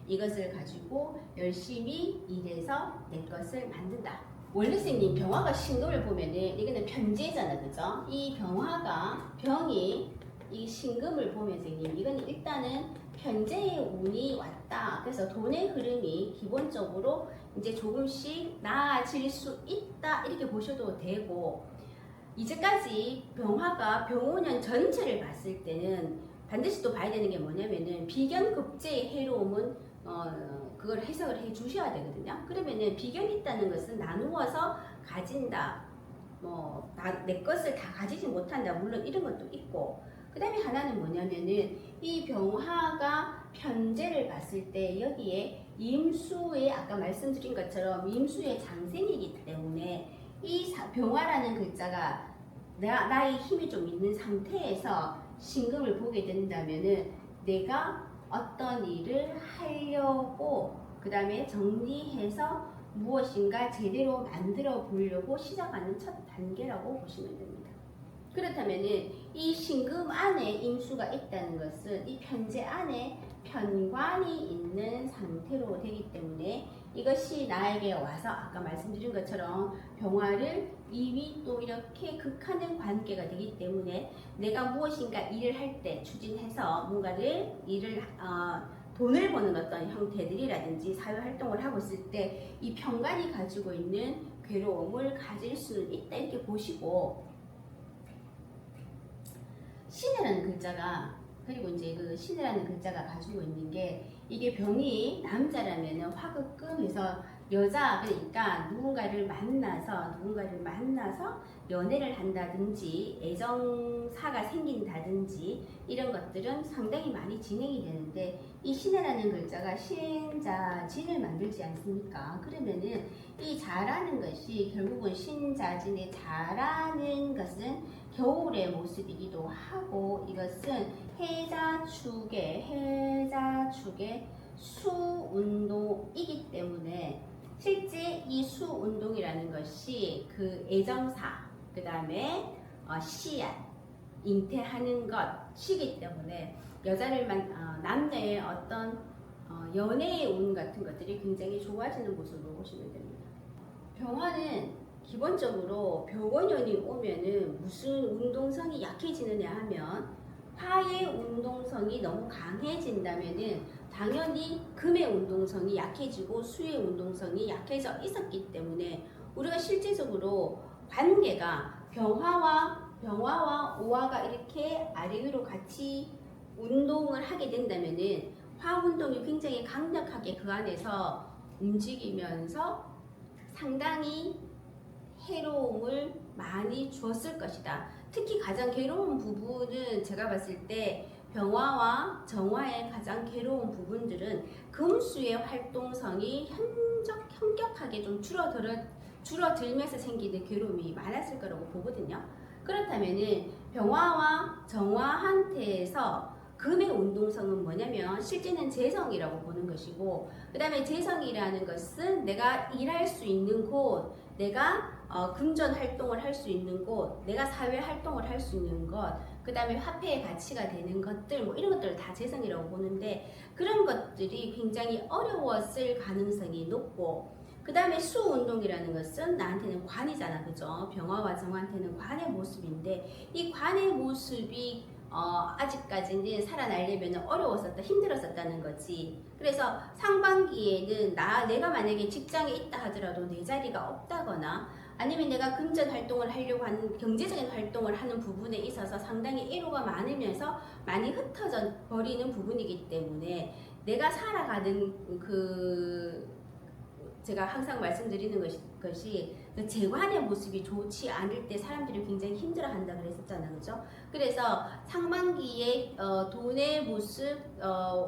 이것을 가지고 열심히 일해서 내 것을 만든다. 원래 선생님, 병화가 신금을 보면은 이거는 편재잖아, 그죠? 이 병화가 병이 이 신금을 보면 선생님, 이건 일단은 편재의 운이 왔다. 그래서 돈의 흐름이 기본적으로 이제 조금씩 나아질 수 있다, 이렇게 보셔도 되고, 이제까지 병화가 병오년 전체를 봤을 때는 반드시 또 봐야 되는 게 뭐냐면은 비견급제의 해로움은 그걸 해석을 해 주셔야 되거든요. 그러면은 비견이 있다는 것은 나누어서 가진다, 내 것을 다 가지지 못한다, 물론 이런 것도 있고, 그 다음에 하나는 뭐냐면은 이 병화가 편재를 봤을 때 여기에 임수의, 아까 말씀드린 것처럼 임수의 장생이기 때문에 이 병화라는 글자가 나의 힘이 좀 있는 상태에서 신금을 보게 된다면은 내가 어떤 일을 하려고 그 다음에 정리해서 무엇인가 제대로 만들어 보려고 시작하는 첫 단계라고 보시면 됩니다. 그렇다면은 이 신금 안에 임수가 있다는 것은 이 편재 안에 편관이 있는 상태로 되기 때문에 이것이 나에게 와서 아까 말씀드린 것처럼 병화를 이미 또 이렇게 극하는 관계가 되기 때문에 내가 무엇인가 일을 할 때 추진해서 뭔가를 돈을 버는 어떤 형태들이라든지 사회 활동을 하고 있을 때 이 편관이 가지고 있는 괴로움을 가질 수는 있다 이렇게 보시고, 신이라는 글자가, 그리고 이제 그 신이라는 글자가 가지고 있는 게, 이게 병이 남자라면은 화극금해서 여자, 그러니까 누군가를 만나서 연애를 한다든지 애정사가 생긴다든지 이런 것들은 상당히 많이 진행이 되는데, 이 신이라는 글자가 신자진을 만들지 않습니까? 그러면은 이 자라는 것이 결국은 신자진의 자라는 것은 겨울의 모습이기도 하고, 이것은 해자축의 수운동이기 때문에 실제 이 수운동이라는 것이 그 애정사, 그 다음에 씨앗, 잉태하는 것이기 때문에 남녀의 어떤 연애의 운 같은 것들이 굉장히 좋아지는 모습으로 보시면 됩니다. 병화는 기본적으로 병원연이 오면은 무슨 운동성이 약해지느냐 하면, 화의 운동성이 너무 강해진다면은 당연히 금의 운동성이 약해지고 수의 운동성이 약해져 있었기 때문에 우리가 실제적으로 관계가 병화와 오화가 이렇게 아래 위로 같이 운동을 하게 된다면은 화 운동이 굉장히 강력하게 그 안에서 움직이면서 상당히 해로움을 많이 주었을 것이다. 특히 가장 괴로운 부분은 제가 봤을 때 병화와 정화의 가장 괴로운 부분들은 금수의 활동성이 현격하게 좀 줄어들면서 생기는 괴로움이 많았을 거라고 보거든요. 그렇다면은 병화와 정화한테서 금의 운동성은 뭐냐면 실제는 재성이라고 보는 것이고, 그 다음에 재성이라는 것은 내가 일할 수 있는 곳, 내가 금전 활동을 할 수 있는 곳, 내가 사회 활동을 할 수 있는 것, 그 다음에 화폐의 가치가 되는 것들, 뭐 이런 것들을 다 재성이라고 보는데, 그런 것들이 굉장히 어려웠을 가능성이 높고, 그 다음에 수운동이라는 것은 나한테는 관이잖아, 그죠? 병화와 정화한테는 관의 모습인데, 이 관의 모습이 아직까지는 살아나려면 어려웠었다, 힘들었었다는 거지. 그래서 상반기에는 내가 만약에 직장에 있다 하더라도 내 자리가 없다거나, 아니면 내가 금전 활동을 하려고 하는 경제적인 활동을 하는 부분에 있어서 상당히 애로가 많으면서 많이 흩어져 버리는 부분이기 때문에, 내가 살아가는 제가 항상 말씀드리는 것이 그 재관의 모습이 좋지 않을 때 사람들이 굉장히 힘들어한다 그랬었잖아요, 그죠? 그래서 상반기에 돈의 모습,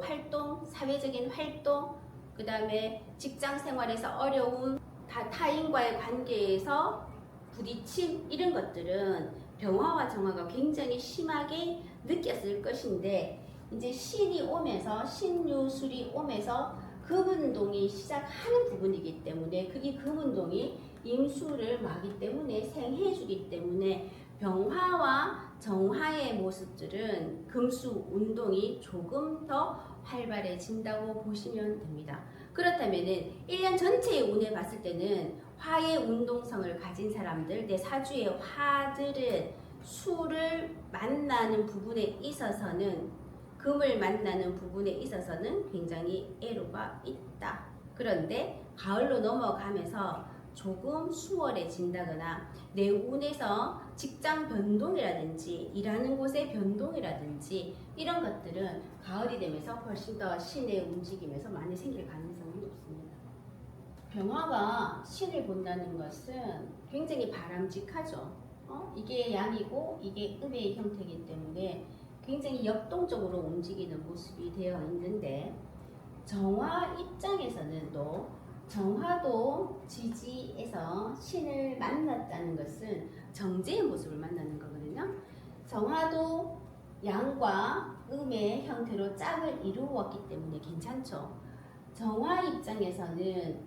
활동, 사회적인 활동, 그 다음에 직장 생활에서 어려운 타인과의 관계에서 부딪힘, 이런 것들은 병화와 정화가 굉장히 심하게 느꼈을 것인데, 이제 신이 오면서 신유술이 오면서 금운동이 시작하는 부분이기 때문에, 그게 금운동이 임수를 막기 때문에 생해주기 때문에 병화와 정화의 모습들은 금수 운동이 조금 더 활발해진다고 보시면 됩니다. 그렇다면은 1년 전체의 운에 봤을 때는 화의 운동성을 가진 사람들, 내 사주의 화들은 수를 만나는 부분에 있어서는, 금을 만나는 부분에 있어서는 굉장히 애로가 있다. 그런데 가을로 넘어가면서 조금 수월해진다거나, 내 운에서 직장 변동이라든지 일하는 곳의 변동이라든지 이런 것들은 가을이 되면서 훨씬 더 신의 움직임에서 많이 생길 가능성이 높습니다. 병화가 신을 본다는 것은 굉장히 바람직하죠. 이게 양이고 이게 음의 형태이기 때문에 굉장히 역동적으로 움직이는 모습이 되어 있는데, 정화 입장에서는 또 정화도 지지에서 신을 만났다는 것은 정제의 모습을 만나는 거거든요. 정화도 양과 음의 형태로 짝을 이루었기 때문에 괜찮죠. 정화 입장에서는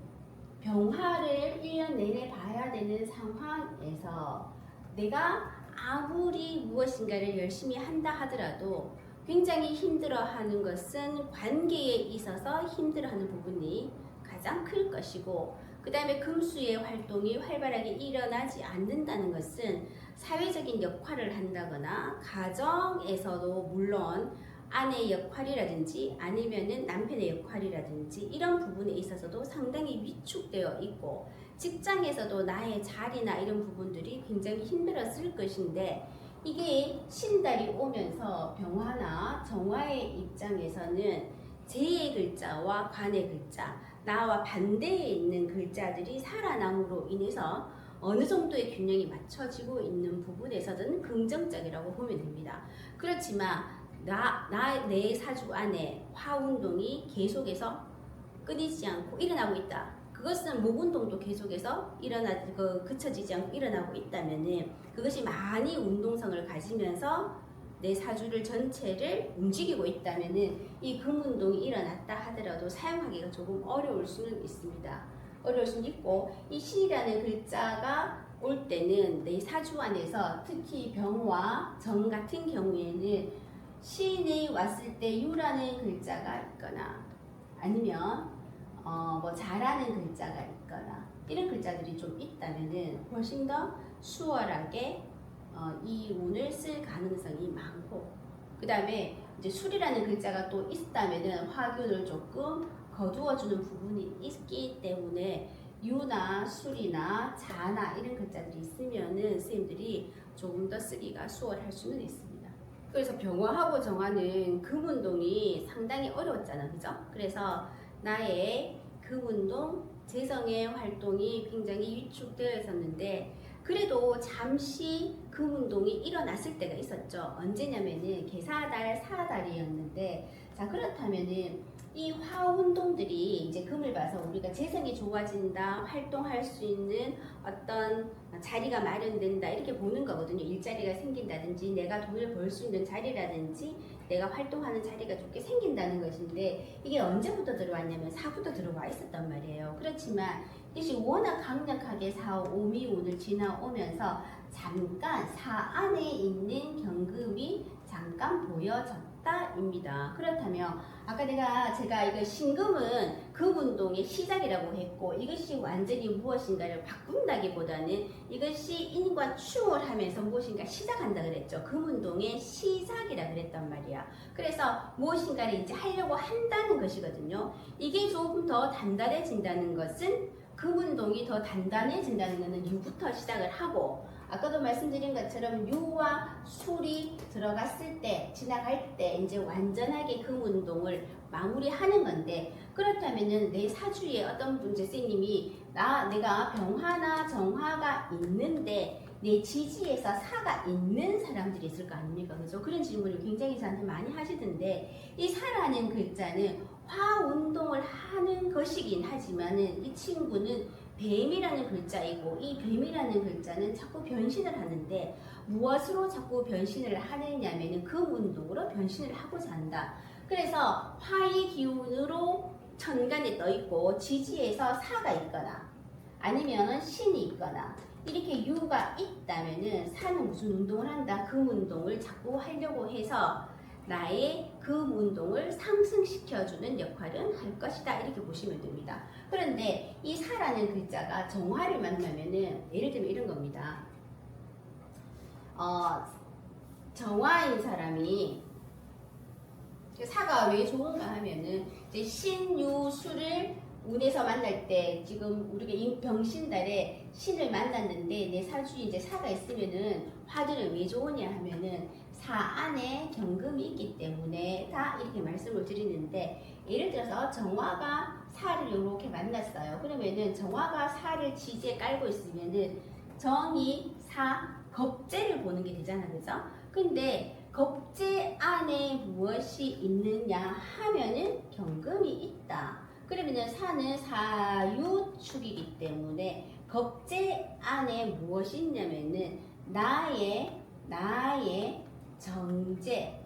병화를 1년 내내 봐야 되는 상황에서 내가 아무리 무엇인가를 열심히 한다 하더라도 굉장히 힘들어하는 것은 관계에 있어서 힘들어하는 부분이 가장 클 것이고, 그 다음에 금수의 활동이 활발하게 일어나지 않는다는 것은 사회적인 역할을 한다거나 가정에서도 물론 아내의 역할이라든지 아니면은 남편의 역할이라든지 이런 부분에 있어서도 상당히 위축되어 있고, 직장에서도 나의 자리나 이런 부분들이 굉장히 힘들었을 것인데, 이게 신달이 오면서 병화나 정화의 입장에서는 재의 글자와 관의 글자, 나와 반대에 있는 글자들이 살아남으로 인해서 어느 정도의 균형이 맞춰지고 있는 부분에서는 긍정적이라고 보면 됩니다. 그렇지만 내 사주 안에 화운동이 계속해서 끊이지 않고 일어나고 있다. 그것은 목운동도 계속해서 그쳐지지 않고 일어나고 있다면은, 그것이 많이 운동성을 가지면서 내 사주를 전체를 움직이고 있다면은 이 금운동이 일어났다 하더라도 사용하기가 조금 어려울 수는 있습니다. 어려울 수는 있고, 이 신이라는 글자가 올 때는 내 사주 안에서 특히 병화, 정 같은 경우에는 신이 왔을 때 유라는 글자가 있거나 아니면 뭐 잘하는 글자가 있거나 이런 글자들이 좀 있다면은 훨씬 더 수월하게 이 운을 쓸 가능성이 많고, 그 다음에 이제 술이라는 글자가 또 있다면은 화균을 조금 거두어주는 부분이 있기 때문에 유나 술이나 자나 이런 글자들이 있으면은 선생님들이 조금 더 쓰기가 수월할 수는 있습니다. 그래서 병화하고 정화는 금운동이 상당히 어려웠잖아, 그죠? 그래서 나의 금운동, 재성의 활동이 굉장히 위축되어 있었는데, 그래도 잠시 금운동이 일어났을 때가 있었죠. 언제냐면은 계사달, 사달이었는데, 자, 그렇다면은 이 화운동들이 이제 금을 봐서 우리가 재성이 좋아진다, 활동할 수 있는 어떤 자리가 마련된다 이렇게 보는 거거든요. 일자리가 생긴다든지 내가 돈을 벌 수 있는 자리라든지 내가 활동하는 자리가 좋게 생긴다는 것인데, 이게 언제부터 들어왔냐면 사부터 들어와 있었단 말이에요. 그렇지만 이것이 워낙 강력하게 오미운을 지나오면서 잠깐 사 안에 있는 경금이 잠깐 보여졌다입니다. 그렇다면 아까 제가 이거 신금은 금운동의 시작이라고 했고, 이것이 완전히 무엇인가를 바꾼다기보다는 이것이 인과 충을 하면서 무엇인가 시작한다 그랬죠. 금운동의 시작이라 그랬단 말이야. 그래서 무엇인가를 이제 하려고 한다는 것이거든요. 이게 조금 더 단단해진다는 것은, 금운동이 더 단단해진다는 것은 유부터 시작을 하고, 아까도 말씀드린 것처럼 유와 술이 들어갔을 때, 지나갈 때 이제 완전하게 금운동을 마무리하는 건데, 그렇다면은 내 사주에 어떤 분 선생님이 내가 병화나 정화가 있는데 내 지지에서 사가 있는 사람들이 있을 거 아닙니까? 그죠? 그런 질문을 굉장히 저한테 많이 하시던데, 이 사라는 글자는 화운동을 하는 것이긴 하지만은 이 친구는 뱀이라는 글자이고, 이 뱀이라는 글자는 자꾸 변신을 하는데, 무엇으로 자꾸 변신을 하느냐면은 금운동으로 변신을 하고자 한다. 그래서 화의 기운으로 천간에 떠 있고 지지에서 사가 있거나 아니면 신이 있거나 이렇게 유가 있다면은 사는 무슨 운동을 한다? 금운동을 자꾸 하려고 해서 나의 금운동을 상승시켜주는 역할은 할 것이다, 이렇게 보시면 됩니다. 그런데 이 사라는 글자가 정화를 만나면은 예를 들면 이런 겁니다. 정화인 사람이, 사가 왜 좋은가 하면은 이제 신유수를 운에서 만날 때, 지금 우리가 병신달에 신을 만났는데 내 사주에 이제 사가 있으면은 화들은 왜 좋으냐 하면은 사 안에 경금이 있기 때문에 다 이렇게 말씀을 드리는데, 예를 들어서 정화가 사를 이렇게 만났어요. 그러면은 정화가 사를 지지에 깔고 있으면은 정이 사 겁재를 보는 게 되잖아, 그죠? 근데 겁재 안에 무엇이 있느냐 하면은 경금이 있다. 그러면은 사는 사유축이기 때문에 겁재 안에 무엇이 있냐면은 나의 정제를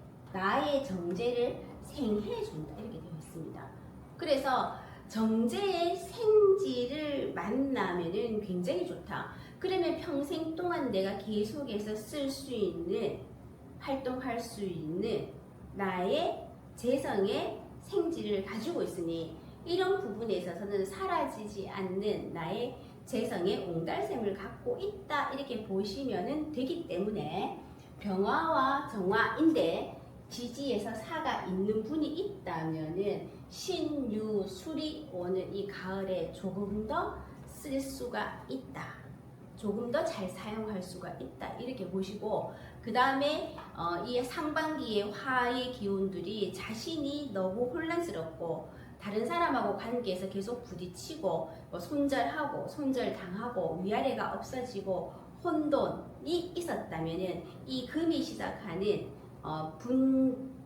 생해준다, 이렇게 되어 있습니다. 그래서 정제의 생지를 만나면은 굉장히 좋다. 그러면 평생 동안 내가 계속해서 쓸 수 있는, 활동할 수 있는 나의 재성의 생지를 가지고 있으니, 이런 부분에 있어서는 사라지지 않는 나의 재성의 옹달샘을 갖고 있다 이렇게 보시면 되기 때문에 병화와 정화인데 지지에서 사가 있는 분이 있다면은 신유술이 오는 이 가을에 조금 더 쓸 수가 있다. 조금 더 잘 사용할 수가 있다 이렇게 보시고, 그 다음에 이 상반기의 화의 기운들이 자신이 너무 혼란스럽고 다른 사람하고 관계에서 계속 부딪히고 손절하고 손절당하고 위아래가 없어지고 혼돈이 있었다면 이 금이 시작하는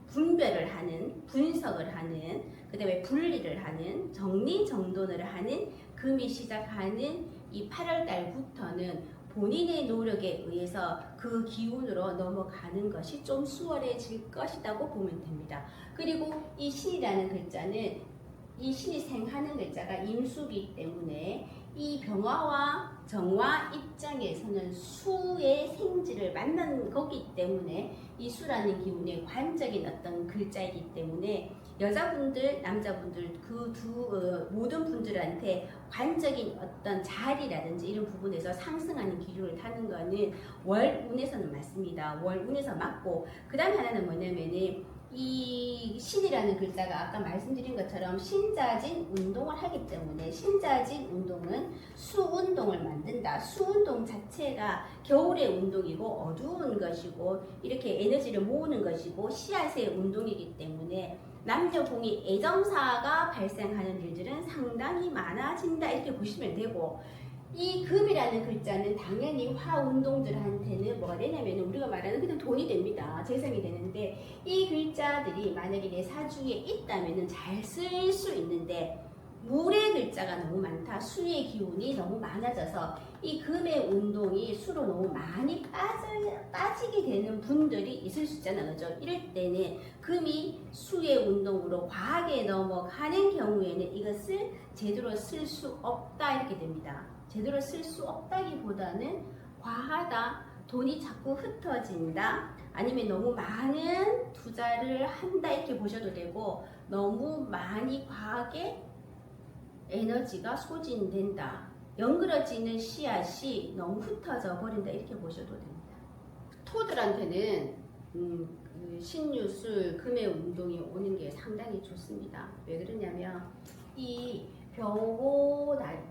분별을 하는, 분석을 하는, 그 다음에 분리를 하는, 정리정돈을 하는 금이 시작하는 이 8월 달부터는 본인의 노력에 의해서 그 기운으로 넘어가는 것이 좀 수월해질 것이라고 보면 됩니다. 그리고 이 신이라는 글자는, 이 신이 생하는 글자가 임수이기 때문에 이 병화와 정화 입장에서는 수의 생지를 만난 거기 때문에 이 수라는 기운의 관적인 어떤 글자이기 때문에 여자분들, 남자분들 그 모든 분들한테 관적인 어떤 자리라든지 이런 부분에서 상승하는 기류를 타는 거는 월운에서는 맞습니다. 월운에서 맞고, 그 다음에 하나는 뭐냐면은 이 신이라는 글자가 아까 말씀드린 것처럼 신자진 운동을 하기 때문에 신자진 운동은 수운동을 만든다. 수운동 자체가 겨울의 운동이고 어두운 것이고 이렇게 에너지를 모으는 것이고 씨앗의 운동이기 때문에 남녀공이 애정사가 발생하는 일들은 상당히 많아진다 이렇게 보시면 되고, 이 금이라는 글자는 당연히 화운동들한테는 뭐가 되냐면 우리가 말하는 그냥 돈이 됩니다. 재성이 되는데 이 글자들이 만약에 내 사주에 있다면 잘 쓸 수 있는데 물의 글자가 너무 많다. 수의 기운이 너무 많아져서 이 금의 운동이 수로 너무 많이 빠지게 되는 분들이 있을 수 있잖아요. 그죠? 이럴 때는 금이 수의 운동으로 과하게 넘어가는 경우에는 이것을 제대로 쓸 수 없다 이렇게 됩니다. 제대로 쓸 수 없다기보다는 과하다, 돈이 자꾸 흩어진다, 아니면 너무 많은 투자를 한다 이렇게 보셔도 되고, 너무 많이 과하게 에너지가 소진된다, 연그러지는 씨앗이 너무 흩어져 버린다 이렇게 보셔도 됩니다. 토들한테는 신유술 금의 운동이 오는 게 상당히 좋습니다. 왜 그러냐면 이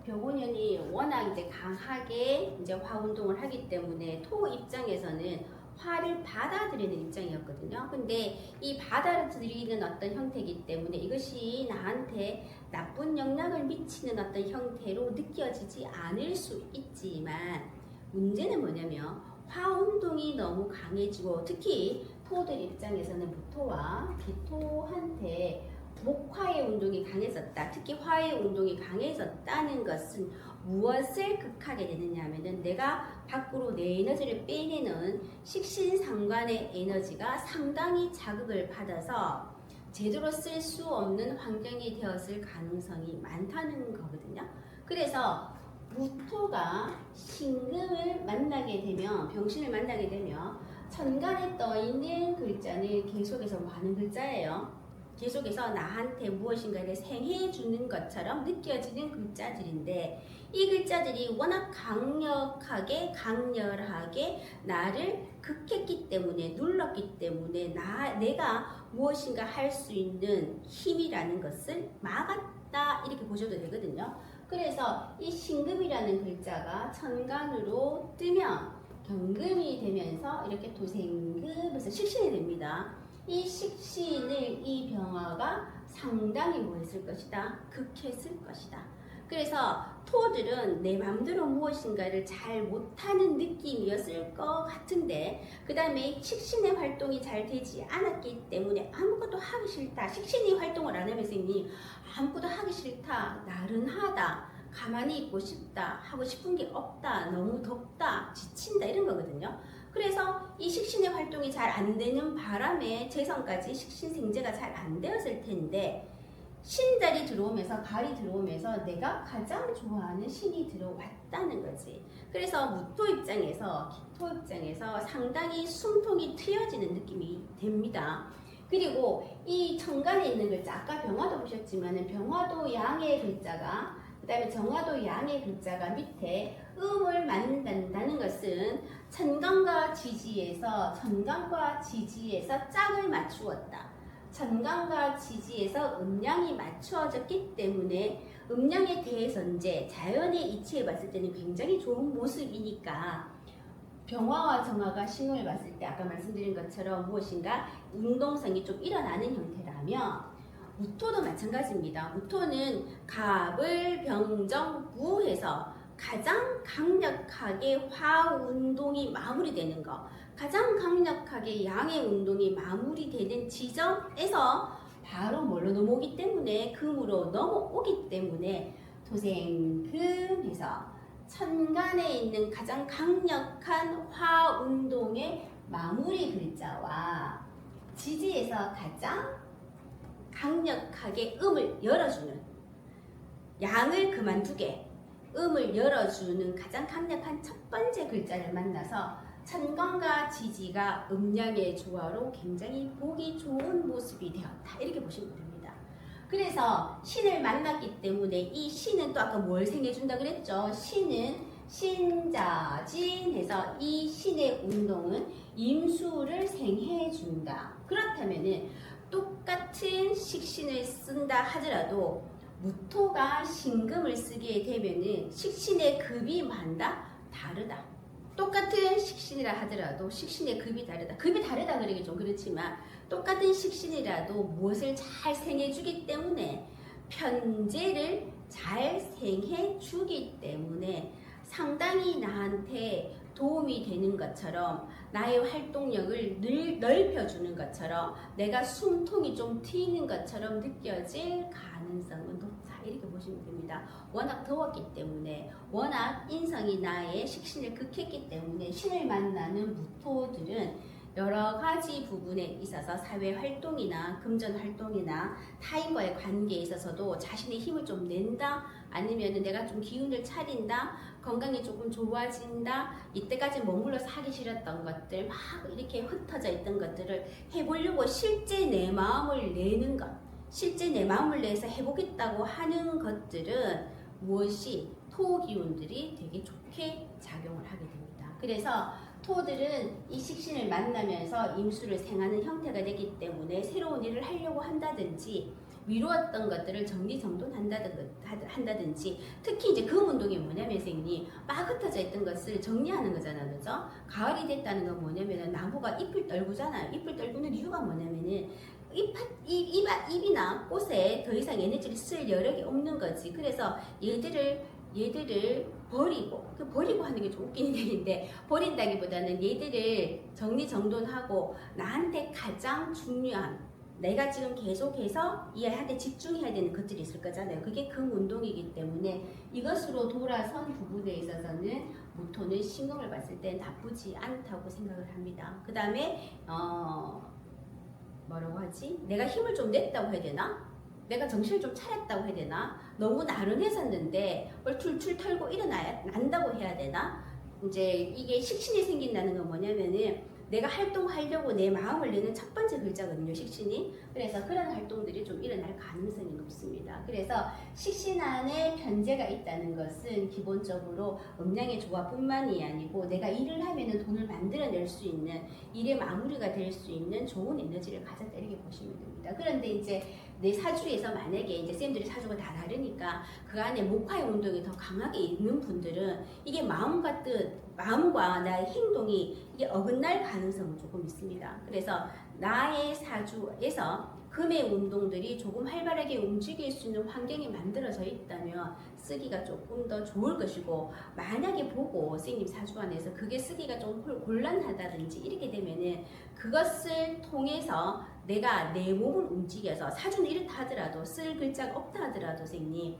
벼고년이 워낙 이제 강하게 이제 화 운동을 하기 때문에 토 입장에서는 화를 받아들이는 입장이었거든요. 근데 이 받아들이는 어떤 형태이기 때문에 이것이 나한테 나쁜 영향을 미치는 어떤 형태로 느껴지지 않을 수 있지만, 문제는 뭐냐면 화 운동이 너무 강해지고 특히 토들 입장에서는 무토와 기토한테 목화의 운동이 강해졌다. 특히 화의 운동이 강해졌다는 것은 무엇을 극하게 되느냐 하면은 내가 밖으로 내 에너지를 빼내는 식신상관의 에너지가 상당히 자극을 받아서 제대로 쓸 수 없는 환경이 되었을 가능성이 많다는 거거든요. 그래서 무토가 신금을 만나게 되면, 병신을 만나게 되면 천간에 떠 있는 글자는 계속해서 많은 글자예요. 계속해서 나한테 무엇인가를 생해 주는 것처럼 느껴지는 글자들인데, 이 글자들이 워낙 강력하게 강렬하게 나를 극했기 때문에, 눌렀기 때문에 내가 무엇인가 할 수 있는 힘이라는 것을 막았다 이렇게 보셔도 되거든요. 그래서 이 신금이라는 글자가 천간으로 뜨면 경금이 되면서 이렇게 도생금에서 식신이 됩니다. 이 식신을 이 병화가 상당히 뭐 했을 것이다? 극했을 것이다. 그래서 토들은 내 맘대로 무엇인가를 잘 못하는 느낌이었을 것 같은데, 그 다음에 식신의 활동이 잘 되지 않았기 때문에 아무것도 하기 싫다. 식신이 활동을 안 하면서 이미 아무것도 하기 싫다, 나른하다, 가만히 있고 싶다, 하고 싶은 게 없다, 너무 덥다, 지친다 이런 거거든요. 그래서 이 식신의 활동이 잘 안 되는 바람에 재성까지 식신생재가 잘 안 되었을 텐데, 신달이 들어오면서 가을이 들어오면서 내가 가장 좋아하는 신이 들어왔다는 거지. 그래서 무토 입장에서, 기토 입장에서 상당히 숨통이 트여지는 느낌이 됩니다. 그리고 이 천간에 있는 글자, 아까 병화도 보셨지만 병화도 양의 글자가, 그 다음에 정화도 양의 글자가 밑에 음을 만든다는 것은 천간과 지지에서 짝을 맞추었다. 천간과 지지에서 음양이 맞추어졌기 때문에 음양에 대해서 이제 자연의 이치에 봤을 때는 굉장히 좋은 모습이니까 병화와 정화가 신호를 봤을 때 아까 말씀드린 것처럼 무엇인가 운동성이 좀 일어나는 형태라면 무토도 마찬가지입니다. 무토는 갑을 병정무해서 가장 강력하게 화 운동이 마무리되는 거, 가장 강력하게 양의 운동이 마무리되는 지점에서 바로 뭘로 넘어오기 때문에 금으로 넘어오기 때문에 토생금해서 천간에 있는 가장 강력한 화 운동의 마무리 글자와 지지에서 가장 강력하게 음을 열어주는, 양을 그만두게 음을 열어주는 가장 강력한 첫 번째 글자를 만나서 천간과 지지가 음양의 조화로 굉장히 보기 좋은 모습이 되었다. 이렇게 보시면 됩니다. 그래서 신을 만났기 때문에 이 신은 또 아까 뭘 생해준다 그랬죠? 신은 신자진해서 이 신의 운동은 임수를 생해준다. 그렇다면은 똑같은 식신을 쓴다 하더라도 무토가 신금을 쓰게 되면은 식신의 급이 많다? 다르다. 똑같은 식신이라 하더라도 식신의 급이 다르다. 급이 다르다 그러기 좀 그렇지만 똑같은 식신이라도 무엇을 잘 생해주기 때문에 편재를 잘 생해주기 때문에 상당히 나한테 도움이 되는 것처럼 나의 활동력을 넓혀주는 것처럼 내가 숨통이 좀 트이는 것처럼 느껴질 가능성은 높다. 이렇게 보시면 됩니다. 워낙 더웠기 때문에 워낙 인성이 나의 식신을 극했기 때문에 신을 만나는 무토들은 여러 가지 부분에 있어서 사회 활동이나 금전 활동이나 타인과의 관계에 있어서도 자신의 힘을 좀 낸다, 아니면 내가 좀 기운을 차린다, 건강이 조금 좋아진다, 이때까지 머물러서 하기 싫었던 것들, 막 이렇게 흩어져 있던 것들을 해보려고 실제 내 마음을 내는 것, 실제 내 마음을 내서 해보겠다고 하는 것들은 무엇이 토 기운들이 되게 좋게 작용을 하게 됩니다. 그래서 토들은 이 식신을 만나면서 임수를 생하는 형태가 되기 때문에 새로운 일을 하려고 한다든지 미루었던 것들을 정리정돈한다든지 특히 이제 금 운동이 뭐냐면 선생님 막 흩어져 있던 것을 정리하는 거잖아요. 그죠? 가을이 됐다는 건 뭐냐면은 나무가 잎을 떨구잖아요. 잎을 떨구는 이유가 뭐냐면은 잎이나 꽃에 더 이상 에너지를 쓸 여력이 없는 거지. 그래서 얘들을 버리고 하는 게 좀 웃기는 얘기인데, 버린다기보다는 얘들을 정리정돈하고 나한테 가장 중요한, 내가 지금 계속해서 얘한테 집중해야 되는 것들이 있을 거잖아요. 그게 금 운동이기 때문에 이것으로 돌아선 부분에 있어서는 무토는 신금을 봤을 때 나쁘지 않다고 생각을 합니다. 그 다음에 뭐라고 하지? 내가 힘을 좀 냈다고 해야 되나? 내가 정신을 좀 차렸다고 해야 되나? 너무 나른했었는데 툴툴 털고 일어난다고 해야 되나? 이제 이게 식신이 생긴다는 건 뭐냐면은 내가 활동하려고 내 마음을 내는 첫 번째 글자거든요, 식신이. 그래서 그런 활동들이 좀 일어날 가능성이 높습니다. 그래서 식신 안에 편재가 있다는 것은 기본적으로 음양의 조화뿐만이 아니고 내가 일을 하면은 돈을 만들어낼 수 있는, 일의 마무리가 될 수 있는 좋은 에너지를 가졌다, 이렇게 보시면 됩니다. 그런데 이제 내 사주에서 만약에 이제 쌤들이 사주가 다 다르니까 그 안에 목화의 운동이 더 강하게 있는 분들은 이게 마음과 나의 행동이 이게 어긋날 가능성은 조금 있습니다. 그래서 나의 사주에서 금의 운동들이 조금 활발하게 움직일 수 있는 환경이 만들어져 있다면 쓰기가 조금 더 좋을 것이고, 만약에 보고 선생님 사주 안에서 그게 쓰기가 좀 곤란하다든지 이렇게 되면은 그것을 통해서 내가 내 몸을 움직여서, 사주는 이렇다 하더라도 쓸 글자가 없다 하더라도 선생님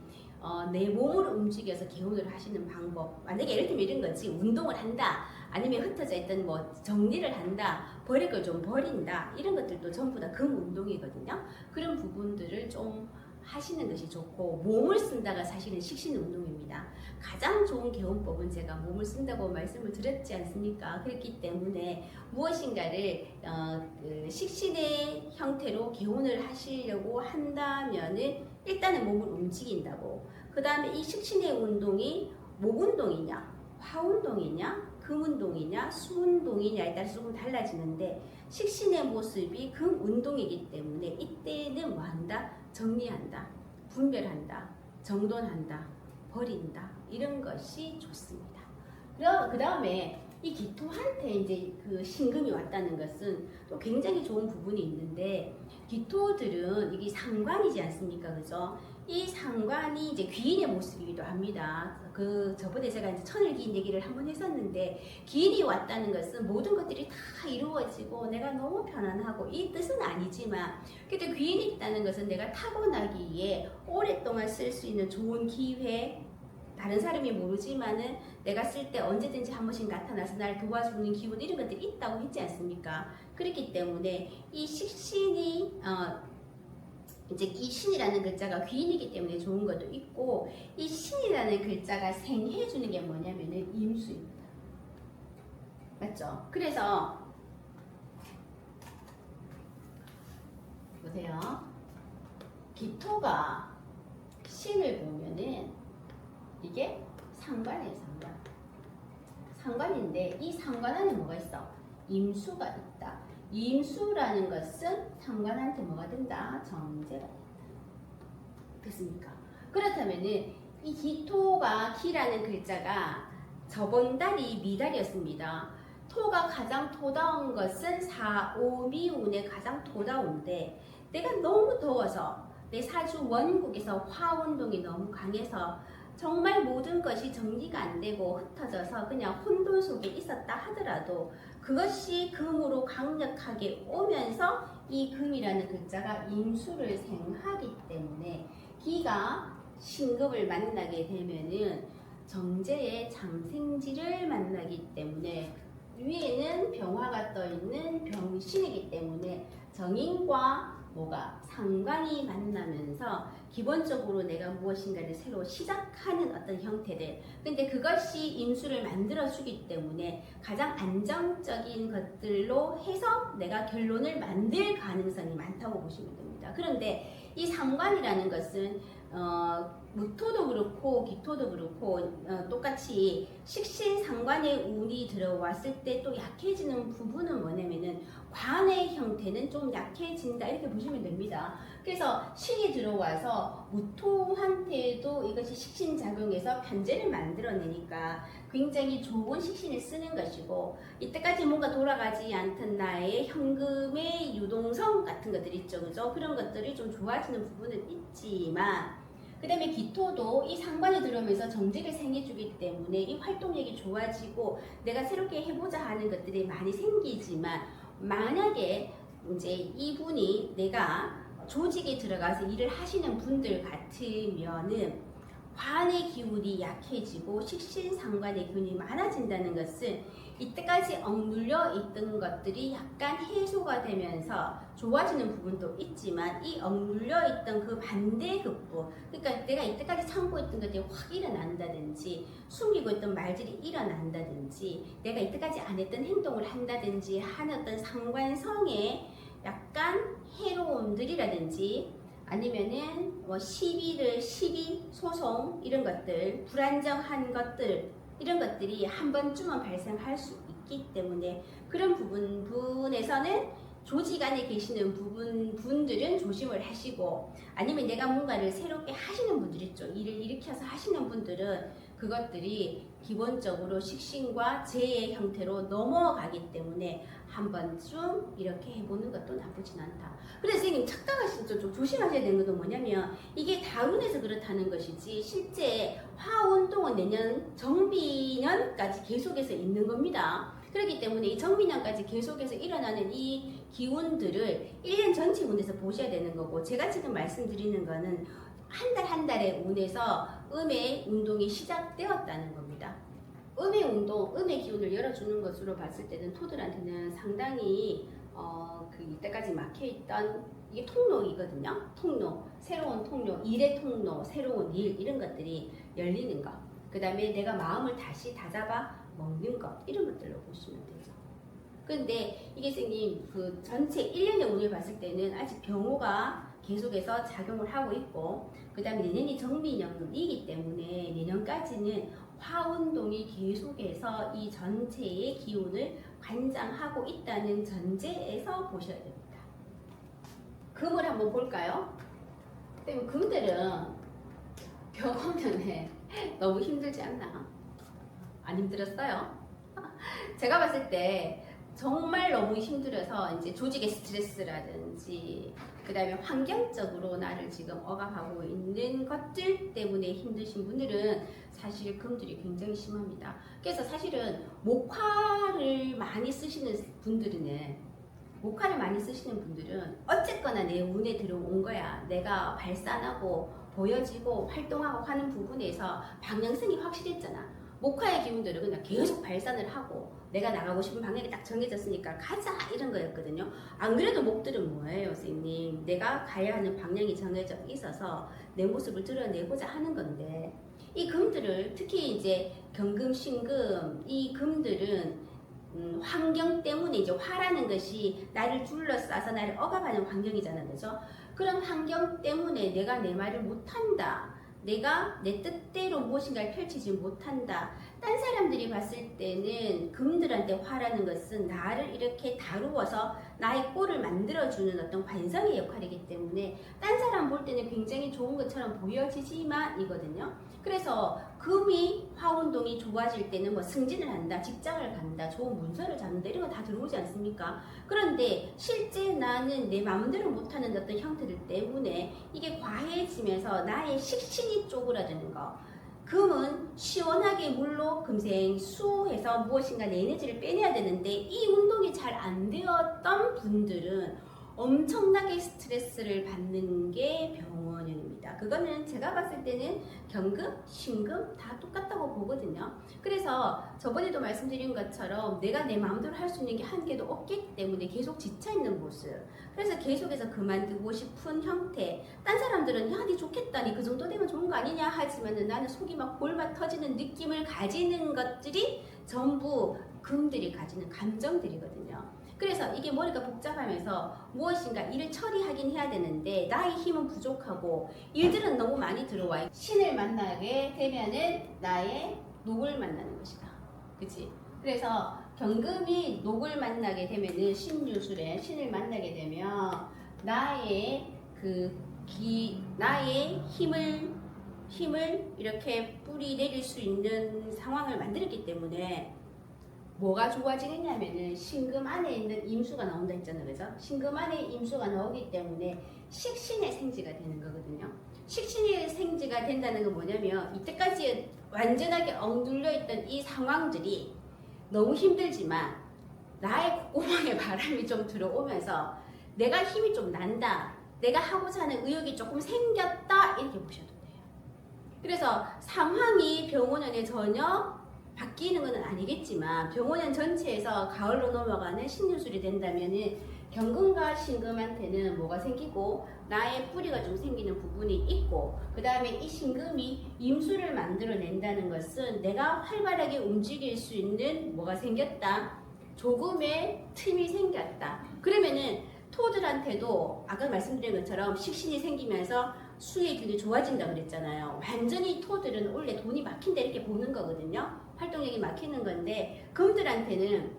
내 몸을 움직여서 개운을 하시는 방법, 만약에 예를 들면 이런 거지, 운동을 한다, 아니면 흩어져 있던 뭐 정리를 한다, 버릴 걸 좀 버린다, 이런 것들도 전부 다 금 운동이거든요. 그런 부분들을 좀 하시는 것이 좋고, 몸을 쓴다가 사실은 식신 운동입니다. 가장 좋은 개운법은 제가 몸을 쓴다고 말씀을 드렸지 않습니까? 그렇기 때문에 무엇인가를 그 식신의 형태로 개운을 하시려고 한다면은 일단은 몸을 움직인다고, 그 다음에 이 식신의 운동이 목 운동이냐, 화 운동이냐, 금 운동이냐, 수 운동이냐에 따라 조금 달라지는데, 식신의 모습이 금 운동이기 때문에 이때는 뭐 한다? 정리한다, 분별한다, 정돈한다, 버린다, 이런 것이 좋습니다. 그 다음에 이 기토한테 이제 그 신금이 왔다는 것은 또 굉장히 좋은 부분이 있는데, 기토들은 이게 상관이지 않습니까? 그죠? 이 상관이 이제 귀인의 모습이기도 합니다. 저번에 제가 이제 천을기인 얘기를 한번 했었는데, 기인이 왔다는 것은 모든 것들이 다 이루어지고 내가 너무 편안하고, 이 뜻은 아니지만, 그래도 귀인이 있다는 것은 내가 타고나기에 오랫동안 쓸 수 있는 좋은 기회, 다른 사람이 모르지만은 내가 쓸 때 언제든지 한 번씩 나타나서 나를 도와주는 기운, 이런 것들이 있다고 했지 않습니까? 그렇기 때문에 이 식신이 이제 이 신이라는 글자가 귀인이기 때문에 좋은 것도 있고, 이 신이라는 글자가 생해주는 게 뭐냐면은 임수입니다. 맞죠? 그래서 보세요. 기토가 신을 보면은 이게 상관이에요, 상관. 상관인데 이 상관 안에 뭐가 있어? 임수가 있다. 임수라는 것은 상관한테 뭐가 된다? 정제가 된다. 됐습니까? 그렇다면은 이 기토가, 기라는 글자가 저번 달이 미달이었습니다. 토가 가장 토다운 것은 사오미운의 가장 토다운데, 내가 너무 더워서 내 사주 원국에서 화운동이 너무 강해서 정말 모든 것이 정리가 안 되고 흩어져서 그냥 혼돈 속에 있었다 하더라도, 그것이 금으로 강력하게 오면서 이 금이라는 글자가 임수를 생하기 때문에, 기가 신금을 만나게 되면은 정제의 장생지를 만나기 때문에, 위에는 병화가 떠 있는 병신이기 때문에 정인과 뭐가 상관이 만나면서 기본적으로 내가 무엇인가를 새로 시작하는 어떤 형태들, 근데 그것이 임수를 만들어 주기 때문에 가장 안정적인 것들로 해서 내가 결론을 만들 가능성이 많다고 보시면 됩니다. 그런데 이 상관이라는 것은 무토도 그렇고 기토도 그렇고 똑같이 식신상관의 운이 들어왔을 때 또 약해지는 부분은 뭐냐면은 관의 형태는 좀 약해진다, 이렇게 보시면 됩니다. 그래서 신이 들어와서 무토한테도 이것이 식신작용해서 편제를 만들어내니까 굉장히 좋은 식신을 쓰는 것이고, 이때까지 뭔가 돌아가지 않던 나의 현금의 유동성 같은 것들 있죠, 그죠? 그런 것들이 좀 좋아지는 부분은 있지만, 그 다음에 기토도 이 상관이 들어오면서 정제를 생겨주기 때문에 이 활동력이 좋아지고 내가 새롭게 해보자 하는 것들이 많이 생기지만, 만약에 이제 이분이 내가 조직에 들어가서 일을 하시는 분들 같으면은 관의 기운이 약해지고 식신상관의 기운이 많아진다는 것은 이때까지 억눌려 있던 것들이 약간 해소가 되면서 좋아지는 부분도 있지만, 이 억눌려 있던 그 반대급부, 그러니까 내가 이때까지 참고 있던 것들이 확 일어난다든지, 숨기고 있던 말들이 일어난다든지, 내가 이때까지 안 했던 행동을 한다든지 하는 어떤 상관성의 약간 해로움들이라든지, 아니면은 뭐 시비, 소송, 이런 것들, 불안정한 것들, 이런 것들이 한 번쯤은 발생할 수 있기 때문에, 그런 부분에서는 조직 안에 계시는 분들은 조심을 하시고, 아니면 내가 뭔가를 새롭게 하시는 분들 있죠. 일을 일으켜서 하시는 분들은 그것들이 기본적으로 식신과 재의 형태로 넘어가기 때문에 한 번쯤 이렇게 해보는 것도 나쁘진 않다. 그래서 선생님 착각하시죠. 좀 조심하셔야 되는 것도 뭐냐면, 이게 다운해서 그렇다는 것이지 실제 화운동은 내년 정비년까지 계속해서 있는 겁니다. 그렇기 때문에 이 정비년까지 계속해서 일어나는 이 기운들을 1년 전체 운에서 보셔야 되는 거고, 제가 지금 말씀드리는 거는 한 달 한 달의 운에서 음의 운동이 시작되었다는 겁니다. 음의 운동, 음의 기운을 열어주는 것으로 봤을 때는 토들한테는 상당히 그 이때까지 막혀있던 이게 통로이거든요. 통로, 새로운 통로, 일의 통로, 새로운 일 이런 것들이 열리는 것. 그 다음에 내가 마음을 다시 다잡아 먹는 것 이런 것들로 보시면 되죠. 근데 이게 선생님 그 전체 1년의 운을 봤을 때는 아직 병호가 계속해서 작용을 하고 있고 그 다음에 내년이 정미년이기 때문에 내년까지는 화운동이 계속해서 이 전체의 기운을 관장하고 있다는 전제에서 보셔야 됩니다. 금을 한번 볼까요? 그럼 금들은 병 오면에 너무 힘들지 않나? 안 힘들었어요? 제가 봤을 때 정말 너무 힘들어서 이제 조직의 스트레스라든지 그 다음에 환경적으로 나를 지금 억압하고 있는 것들 때문에 힘드신 분들은 사실 금들이 굉장히 심합니다. 그래서 사실은 목화를 많이 쓰시는 분들은 어쨌거나 내 운에 들어온 거야. 내가 발산하고 보여지고 활동하고 하는 부분에서 방향성이 확실했잖아. 목화의 기운들은 그냥 계속 발산을 하고 내가 나가고 싶은 방향이 딱 정해졌으니까 가자 이런 거였거든요. 안 그래도 목들은 뭐예요, 선생님? 내가 가야 하는 방향이 정해져 있어서 내 모습을 드러내고자 하는 건데 이 금들을 특히 이제 경금, 신금 이 금들은 환경 때문에 이제 화라는 것이 나를 둘러싸서 나를 억압하는 환경이잖아요, 그죠? 그런 환경 때문에 내가 내 말을 못한다. 내가 내 뜻대로 무엇인가를 펼치지 못한다. 딴 사람들이 봤을 때는 금들한테 화라는 것은 나를 이렇게 다루어서 나의 꼴을 만들어주는 어떤 관성의 역할이기 때문에 딴 사람 볼 때는 굉장히 좋은 것처럼 보여지지만 이거든요. 그래서 금이 화운동이 좋아질 때는 뭐 승진을 한다, 직장을 간다, 좋은 문서를 잡는다 이런 거 다 들어오지 않습니까? 그런데 실제 나는 내 마음대로 못하는 어떤 형태들 때문에 이게 과해지면서 나의 식신이 쪼그라드는 거. 금은 시원하게 물로 금생수해서 무엇인가 내 에너지를 빼내야 되는데 이 운동이 잘 안 되었던 분들은 엄청나게 스트레스를 받는 게 병원연입니다. 그거는 제가 봤을 때는 경금, 신금 다 똑같다고 보거든요. 그래서 저번에도 말씀드린 것처럼 내가 내 마음대로 할 수 있는 게 한 개도 없기 때문에 계속 지쳐있는 모습. 그래서 계속해서 그만두고 싶은 형태. 딴 사람들은 야, 니 좋겠다. 니 그 정도 되면 좋은 거 아니냐 하지만은 나는 속이 막 골마 터지는 느낌을 가지는 것들이 전부 금들이 가지는 감정들이거든요. 그래서 이게 머리가 복잡하면서 무엇인가 일을 처리하긴 해야 되는데 나의 힘은 부족하고 일들은 너무 많이 들어와. 신을 만나게 되면은 나의 녹을 만나는 것이다. 그치? 그래서 경금이 녹을 만나게 되면은 신유술에 신을 만나게 되면 나의 나의 힘을 이렇게 뿌리 내릴 수 있는 상황을 만들었기 때문에 뭐가 좋아지겠냐면은 신금 안에 있는 임수가 나온다 했잖아요, 그죠? 신금 안에 임수가 나오기 때문에 식신의 생지가 되는 거거든요. 식신의 생지가 된다는 건 뭐냐면 이때까지 완전하게 억눌려 있던 이 상황들이 너무 힘들지만 나의 콧구멍에 바람이 좀 들어오면서 내가 힘이 좀 난다. 내가 하고자 하는 의욕이 조금 생겼다. 이렇게 보셔도 돼요. 그래서 상황이 병원연에 전혀 바뀌는 것은 아니겠지만 병원연 전체에서 가을로 넘어가는 신유술이 된다면은 경금과 신금한테는 뭐가 생기고 나의 뿌리가 좀 생기는 부분이 있고 그 다음에 이 신금이 임수를 만들어낸다는 것은 내가 활발하게 움직일 수 있는 뭐가 생겼다. 조금의 틈이 생겼다. 그러면은 토들한테도 아까 말씀드린 것처럼 식신이 생기면서 수익률이 좋아진다고 그랬잖아요. 완전히 토들은 원래 돈이 막힌다 이렇게 보는 거거든요. 활동력이 막히는 건데 금들한테는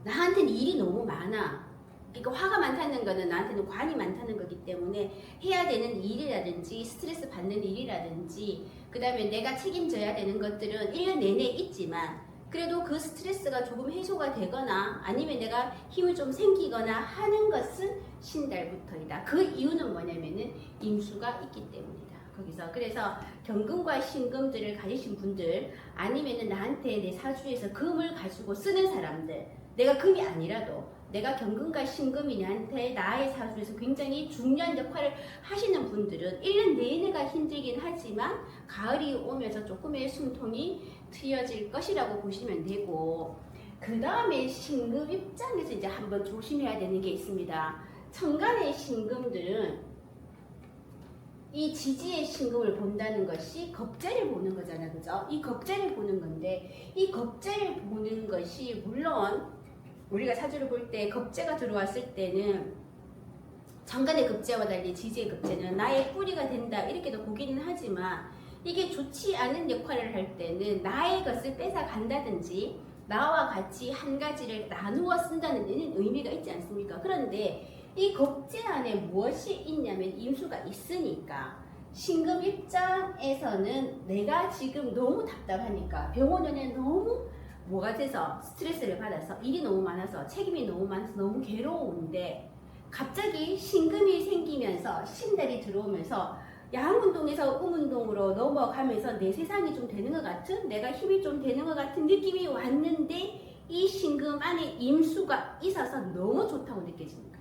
나한테는 일이 너무 많아. 그러니까 화가 많다는 거는 나한테는 관이 많다는 거기 때문에 해야 되는 일이라든지 스트레스 받는 일이라든지 그 다음에 내가 책임져야 되는 것들은 1년 내내 있지만 그래도 그 스트레스가 조금 해소가 되거나 아니면 내가 힘이 좀 생기거나 하는 것은 신달부터이다. 그 이유는 뭐냐면은 임수가 있기 때문이다. 거기서 그래서 경금과 신금들을 가지신 분들 아니면은 나한테 내 사주에서 금을 가지고 쓰는 사람들 내가 금이 아니라도 내가 경금과 신금이한테 나의 사주에서 굉장히 중요한 역할을 하시는 분들은 1년 내내가 힘들긴 하지만 가을이 오면서 조금의 숨통이 트여질 것이라고 보시면 되고 그 다음에 신금 입장에서 이제 한번 조심해야 되는 게 있습니다. 천간의 신금들은 이 지지의 신금을 본다는 것이 겁재를 보는 거잖아, 그죠? 이 겁재를 보는 건데, 이 겁재를 보는 것이 물론 우리가 사주를 볼 때 겁재가 들어왔을 때는 천간의 급제와 달리 지지의 급제는 나의 뿌리가 된다 이렇게도 보기는 하지만, 이게 좋지 않은 역할을 할 때는 나의 것을 뺏어 간다든지 나와 같이 한 가지를 나누어 쓴다는 데는 의미가 있지 않습니까? 그런데 이 겁제 안에 무엇이 있냐면 임수가 있으니까, 신금 입장에서는 내가 지금 너무 답답하니까 병원에 너무 뭐가 돼서 스트레스를 받아서 일이 너무 많아서 책임이 너무 많아서 너무 괴로운데, 갑자기 신금이 생기면서 신달이 들어오면서 양운동에서 음운동으로 넘어가면서 내 세상이 좀 되는 것 같은, 내가 힘이 좀 되는 것 같은 느낌이 왔는데, 이 신금 안에 임수가 있어서 너무 좋다고 느껴지는 거야.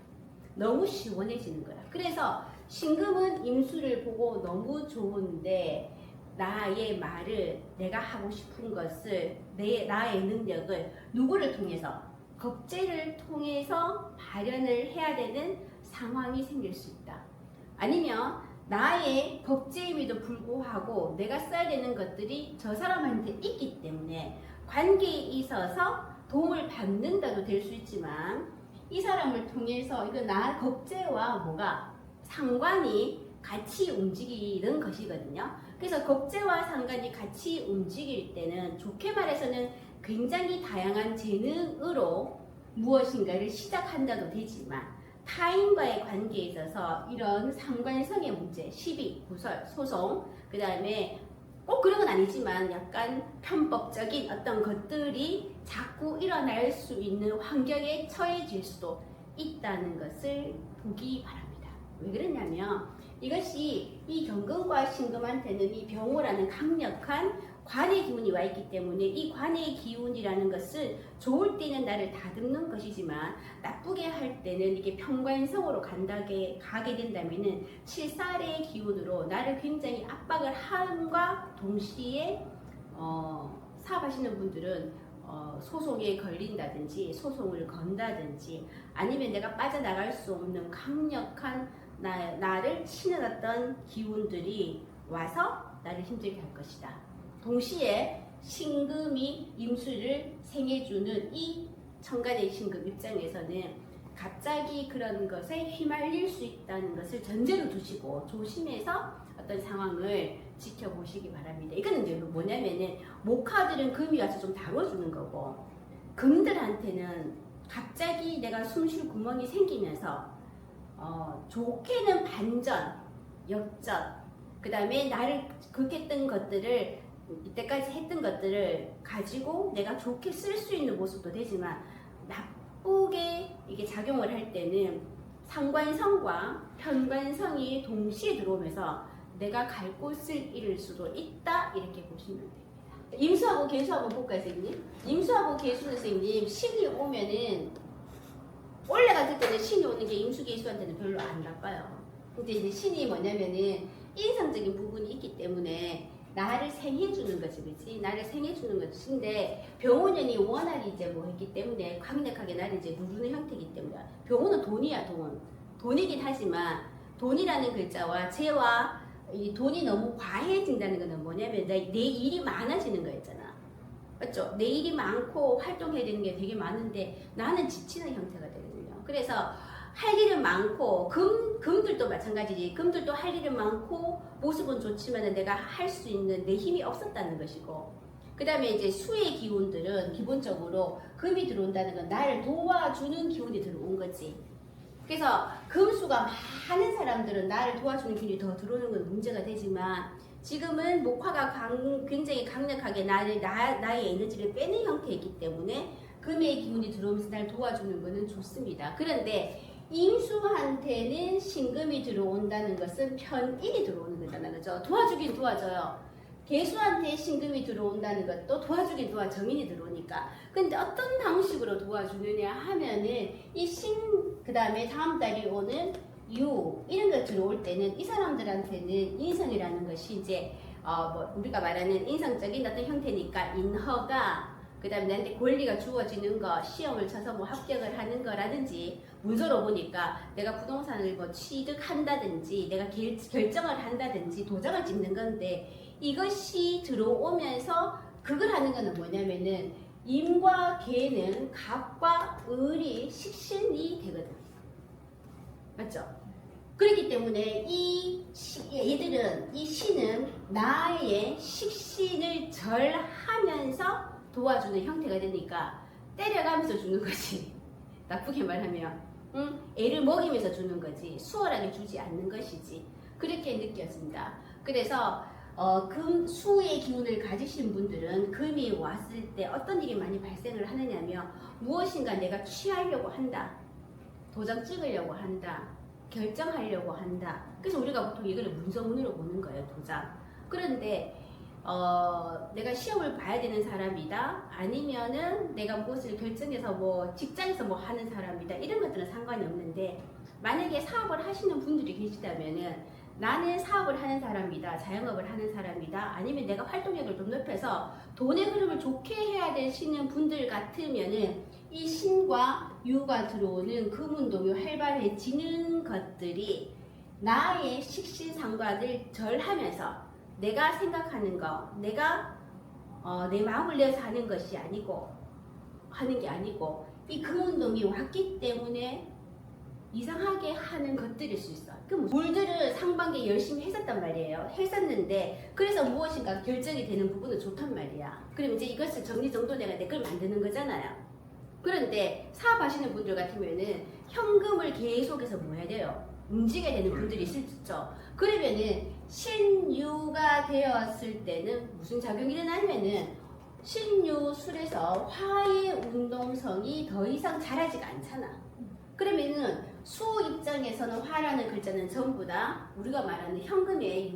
너무 시원해지는 거야. 그래서 신금은 임수를 보고 너무 좋은데, 나의 말을, 내가 하고 싶은 것을, 나의 능력을 누구를 통해서, 겁재를 통해서 발현을 해야 되는 상황이 생길 수 있다. 아니면 나의 겁재임에도 불구하고 내가 써야 되는 것들이 저 사람한테 있기 때문에 관계에 있어서 도움을 받는다도 될 수 있지만, 이 사람을 통해서 이거 나 겁재와 뭐가 상관이 같이 움직이는 것이거든요. 그래서 겁재와 상관이 같이 움직일 때는 좋게 말해서는 굉장히 다양한 재능으로 무엇인가를 시작한다도 되지만, 타인과의 관계에 있어서 이런 상관성의 문제, 시비, 구설, 소송, 그 다음에 꼭 그런 건 아니지만 약간 편법적인 어떤 것들이 자꾸 일어날 수 있는 환경에 처해질 수도 있다는 것을 보기 바랍니다. 왜 그러냐면, 이것이 이 경금과 신금한테는 이 병호라는 강력한 관의 기운이 와 있기 때문에, 이 관의 기운이라는 것은 좋을 때는 나를 다듬는 것이지만 나쁘게 할 때는 이게 편관성으로 가게 된다면은 칠살의 기운으로 나를 굉장히 압박을 함과 동시에 사업하시는 분들은 소송에 걸린다든지 소송을 건다든지, 아니면 내가 빠져나갈 수 없는 강력한 나를 치는 어떤 기운들이 와서 나를 힘들게 할 것이다. 동시에 신금이 임수를 생해주는 이 천간의 신금 입장에서는 갑자기 그런 것에 휘말릴 수 있다는 것을 전제로 두시고 조심해서 어떤 상황을 지켜보시기 바랍니다. 이거는 이제 뭐냐면은, 목화들은 금이 와서 좀 다뤄주는 거고, 금들한테는 갑자기 내가 숨 쉴 구멍이 생기면서 좋게는 반전, 역전, 그 다음에 나를 극했던 것들을, 이때까지 했던 것들을 가지고 내가 좋게 쓸 수 있는 모습도 되지만, 나쁘게 이게 작용을 할 때는 상관성과 편관성이 동시에 들어오면서 내가 갈 곳을 잃을 수도 있다, 이렇게 보시면 됩니다. 임수하고 계수 한번 볼까요, 선생님? 임수하고 계수 선생님, 신이 오면은 원래 같을 때는 신이 오는 게 임수 계수한테는 별로 안 나빠요. 근데 이제 신이 뭐냐면은 인상적인 부분이 있기 때문에 나를 생해주는 거지, 그렇지? 나를 생해주는 것인데, 병호년이 워낙 이제 뭐 했기 때문에 강력하게 나를 이제 누르는 형태이기 때문에, 병호는 돈이야, 돈. 돈이긴 하지만, 돈이라는 글자와 재와 이 돈이 너무 과해진다는 것은 뭐냐면, 내 일이 많아지는 거였잖아. 맞죠? 내 일이 많고 활동해야 되는 게 되게 많은데 나는 지치는 형태가 되거든요. 그래서 할 일은 많고, 금들도 마찬가지지. 금들도 할 일은 많고 모습은 좋지만 내가 할 수 있는 내 힘이 없었다는 것이고, 그 다음에 이제 수의 기운들은 기본적으로 금이 들어온다는 건 나를 도와주는 기운이 들어온 거지. 그래서 금수가 많은 사람들은 나를 도와주는 기운이 더 들어오는 건 문제가 되지만, 지금은 목화가 굉장히 강력하게 나의 에너지를 빼는 형태이기 때문에 금의 기운이 들어오면서 나를 도와주는 것은 좋습니다. 그런데 임수한테는 신금이 들어온다는 것은 편인이 들어오는 거잖아, 그죠? 도와주긴 도와줘요. 계수한테 신금이 들어온다는 것도 도와주긴 정인이 들어오니까. 근데 어떤 방식으로 도와주느냐 하면은 그 다음에 다음 달이 오는 이런 거 들어올 때는 이 사람들한테는 인성이라는 것이 이제 우리가 말하는 인성적인 어떤 형태니까 인허가, 그 다음에 나한테 권리가 주어지는 거, 시험을 쳐서 뭐 합격을 하는 거라든지, 문서로 보니까 내가 부동산을 뭐 취득한다든지, 내가 결정을 한다든지, 도장을 찍는 건데, 이것이 들어오면서 그걸 하는 거는 뭐냐면은, 임과 계는 갑과 을이 식신이 되거든. 맞죠? 그렇기 때문에 얘들은, 이 신은 나의 식신을 절하면서 도와주는 형태가 되니까 때려가면서 주는 거지. 나쁘게 말하면 애를 먹이면서 주는 거지, 수월하게 주지 않는 것이지. 그렇게 느껴진다. 그래서 수의 기운을 가지신 분들은 금이 왔을 때 어떤 일이 많이 발생을 하느냐면, 무엇인가 내가 취하려고 한다, 도장 찍으려고 한다, 결정하려고 한다. 그래서 우리가 보통 이거를 문서문으로 보는 거예요, 도장. 그런데 내가 시험을 봐야 되는 사람이다, 아니면은 내가 무엇을 결정해서 뭐 직장에서 뭐 하는 사람이다, 이런 것들은 상관이 없는데, 만약에 사업을 하시는 분들이 계시다면은, 나는 사업을 하는 사람이다, 자영업을 하는 사람이다, 아니면 내가 활동력을 좀 높여서 돈의 흐름을 좋게 해야 되시는 분들 같으면은, 이 신과 유가 들어오는 금운동이 활발해지는 것들이 나의 식신상관을 절하면서 내가 생각하는 거, 내가 내 마음을 내어서 하는 것이 아니고, 하는 게 아니고, 이 금운동이 왔기 때문에 이상하게 하는 것들일 수 있어. 그럼 물들을 상반기에 열심히 했었단 말이에요. 했었는데, 그래서 무엇인가 결정이 되는 부분은 좋단 말이야. 그럼 이제 이것을 정리정돈해가 내 걸 만드는 거잖아요. 그런데 사업하시는 분들 같으면은 현금을 계속해서 뭐 해야 돼요? 움직여야 되는 분들이 있을 수 있죠. 그러면은 신유가 되었을 때는 무슨 작용이 일어나냐면은, 신유술에서 화의 운동성이 더 이상 자라지가 않잖아. 그러면은 수 입장에서는 화라는 글자는 전부 다 우리가 말하는 현금의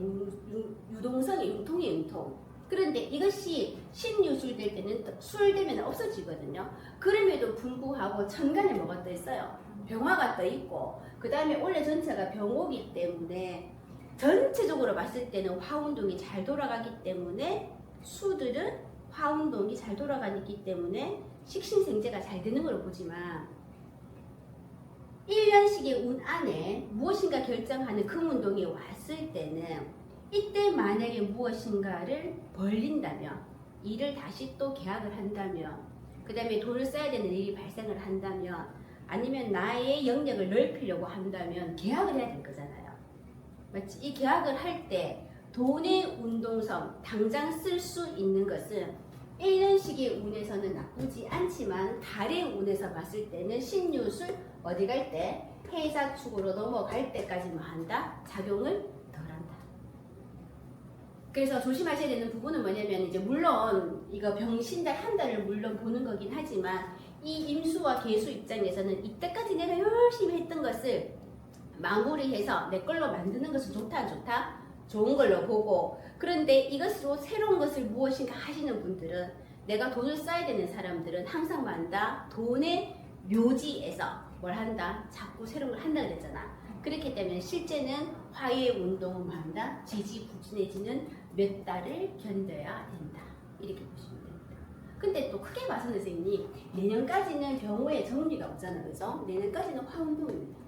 유동성의 융통의 융통. 그런데 이것이 신유술 될 때는 술 되면 없어지거든요. 그럼에도 불구하고 천간에 뭐가 떠 있어요? 병화가 떠 있고, 그 다음에 원래 전체가 병호기 때문에 전체적으로 봤을 때는 화운동이 잘 돌아가기 때문에, 수들은 화운동이 잘 돌아가기 때문에 식신생재가 잘 되는 걸로 보지만, 1년씩의 운 안에 무엇인가 결정하는 금운동이 왔을 때는, 이때 만약에 무엇인가를 벌린다면, 일을 다시 또 계약을 한다면, 그 다음에 돈을 써야 되는 일이 발생을 한다면, 아니면 나의 영역을 넓히려고 한다면 계약을 해야 될 거잖아요. 맞지? 이 계약을 할 때 돈의 운동성, 당장 쓸 수 있는 것은 1년씩의 운에서는 나쁘지 않지만, 달의 운에서 봤을 때는 신유술 어디 갈 때, 해사축으로 넘어갈 때까지만 한다? 작용을 덜 한다. 그래서 조심하셔야 되는 부분은 뭐냐면, 이제 물론 이거 병신달 한 달을 물론 보는 거긴 하지만, 이 임수와 계수 입장에서는 이때까지 내가 열심히 했던 것을 마무리해서 내 걸로 만드는 것은 좋다 안 좋다? 좋은 걸로 보고, 그런데 이것으로 새로운 것을 무엇인가 하시는 분들은, 내가 돈을 써야 되는 사람들은 항상 만다 돈의 묘지에서 뭘 한다? 자꾸 새로운 걸 한다 그랬잖아. 그렇기 때문에 실제는 화의 운동은 만다 지지부진해지는 몇 달을 견뎌야 된다. 이렇게 보시면 됩니다. 근데 또 크게 봐서 선생님, 내년까지는 병호의 정리가 없잖아, 그죠? 내년까지는 화운동입니다.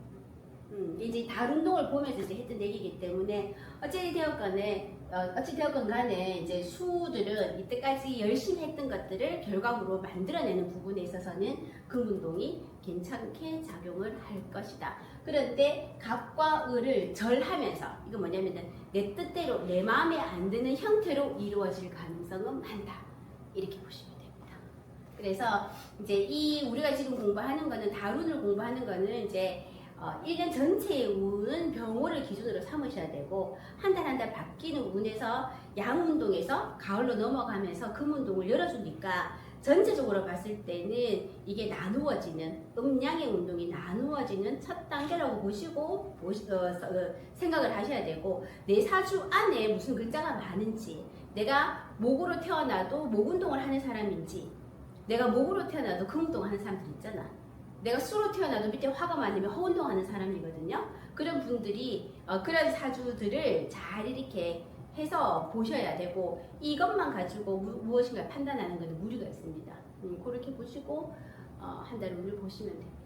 이제 달 운동을 보면서 이제 했던 얘기이기 때문에, 어찌 되었건 간에 이제 수들은 이때까지 열심히 했던 것들을 결과물로 만들어내는 부분에 있어서는 금운동이 괜찮게 작용을 할 것이다. 그런데 갑과 을을 절하면서, 이거 뭐냐면은 내 뜻대로, 내 마음에 안 드는 형태로 이루어질 가능성은 많다. 이렇게 보시면 됩니다. 그래서 이제 우리가 지금 공부하는 거는, 달운을 공부하는 거는 이제 1년 전체의 운은 병호를 기준으로 삼으셔야 되고, 한 달 한 달 바뀌는 운에서 양운동에서 가을로 넘어가면서 금운동을 열어주니까, 전체적으로 봤을 때는 이게 나누어지는, 음양의 운동이 나누어지는 첫 단계라고 보시고 생각을 하셔야 되고, 내 사주 안에 무슨 글자가 많은지, 내가 목으로 태어나도 목운동을 하는 사람인지, 내가 목으로 태어나도 금운동 하는 사람들 있잖아. 내가 수로 태어나도 밑에 화가 많으면 허운동하는 사람이거든요. 그런 분들이 그런 사주들을 잘 이렇게 해서 보셔야 되고 이것만 가지고 무엇인가 판단하는 것은 무리가 있습니다. 그렇게 보시고 한 달 운을 보시면 됩니다.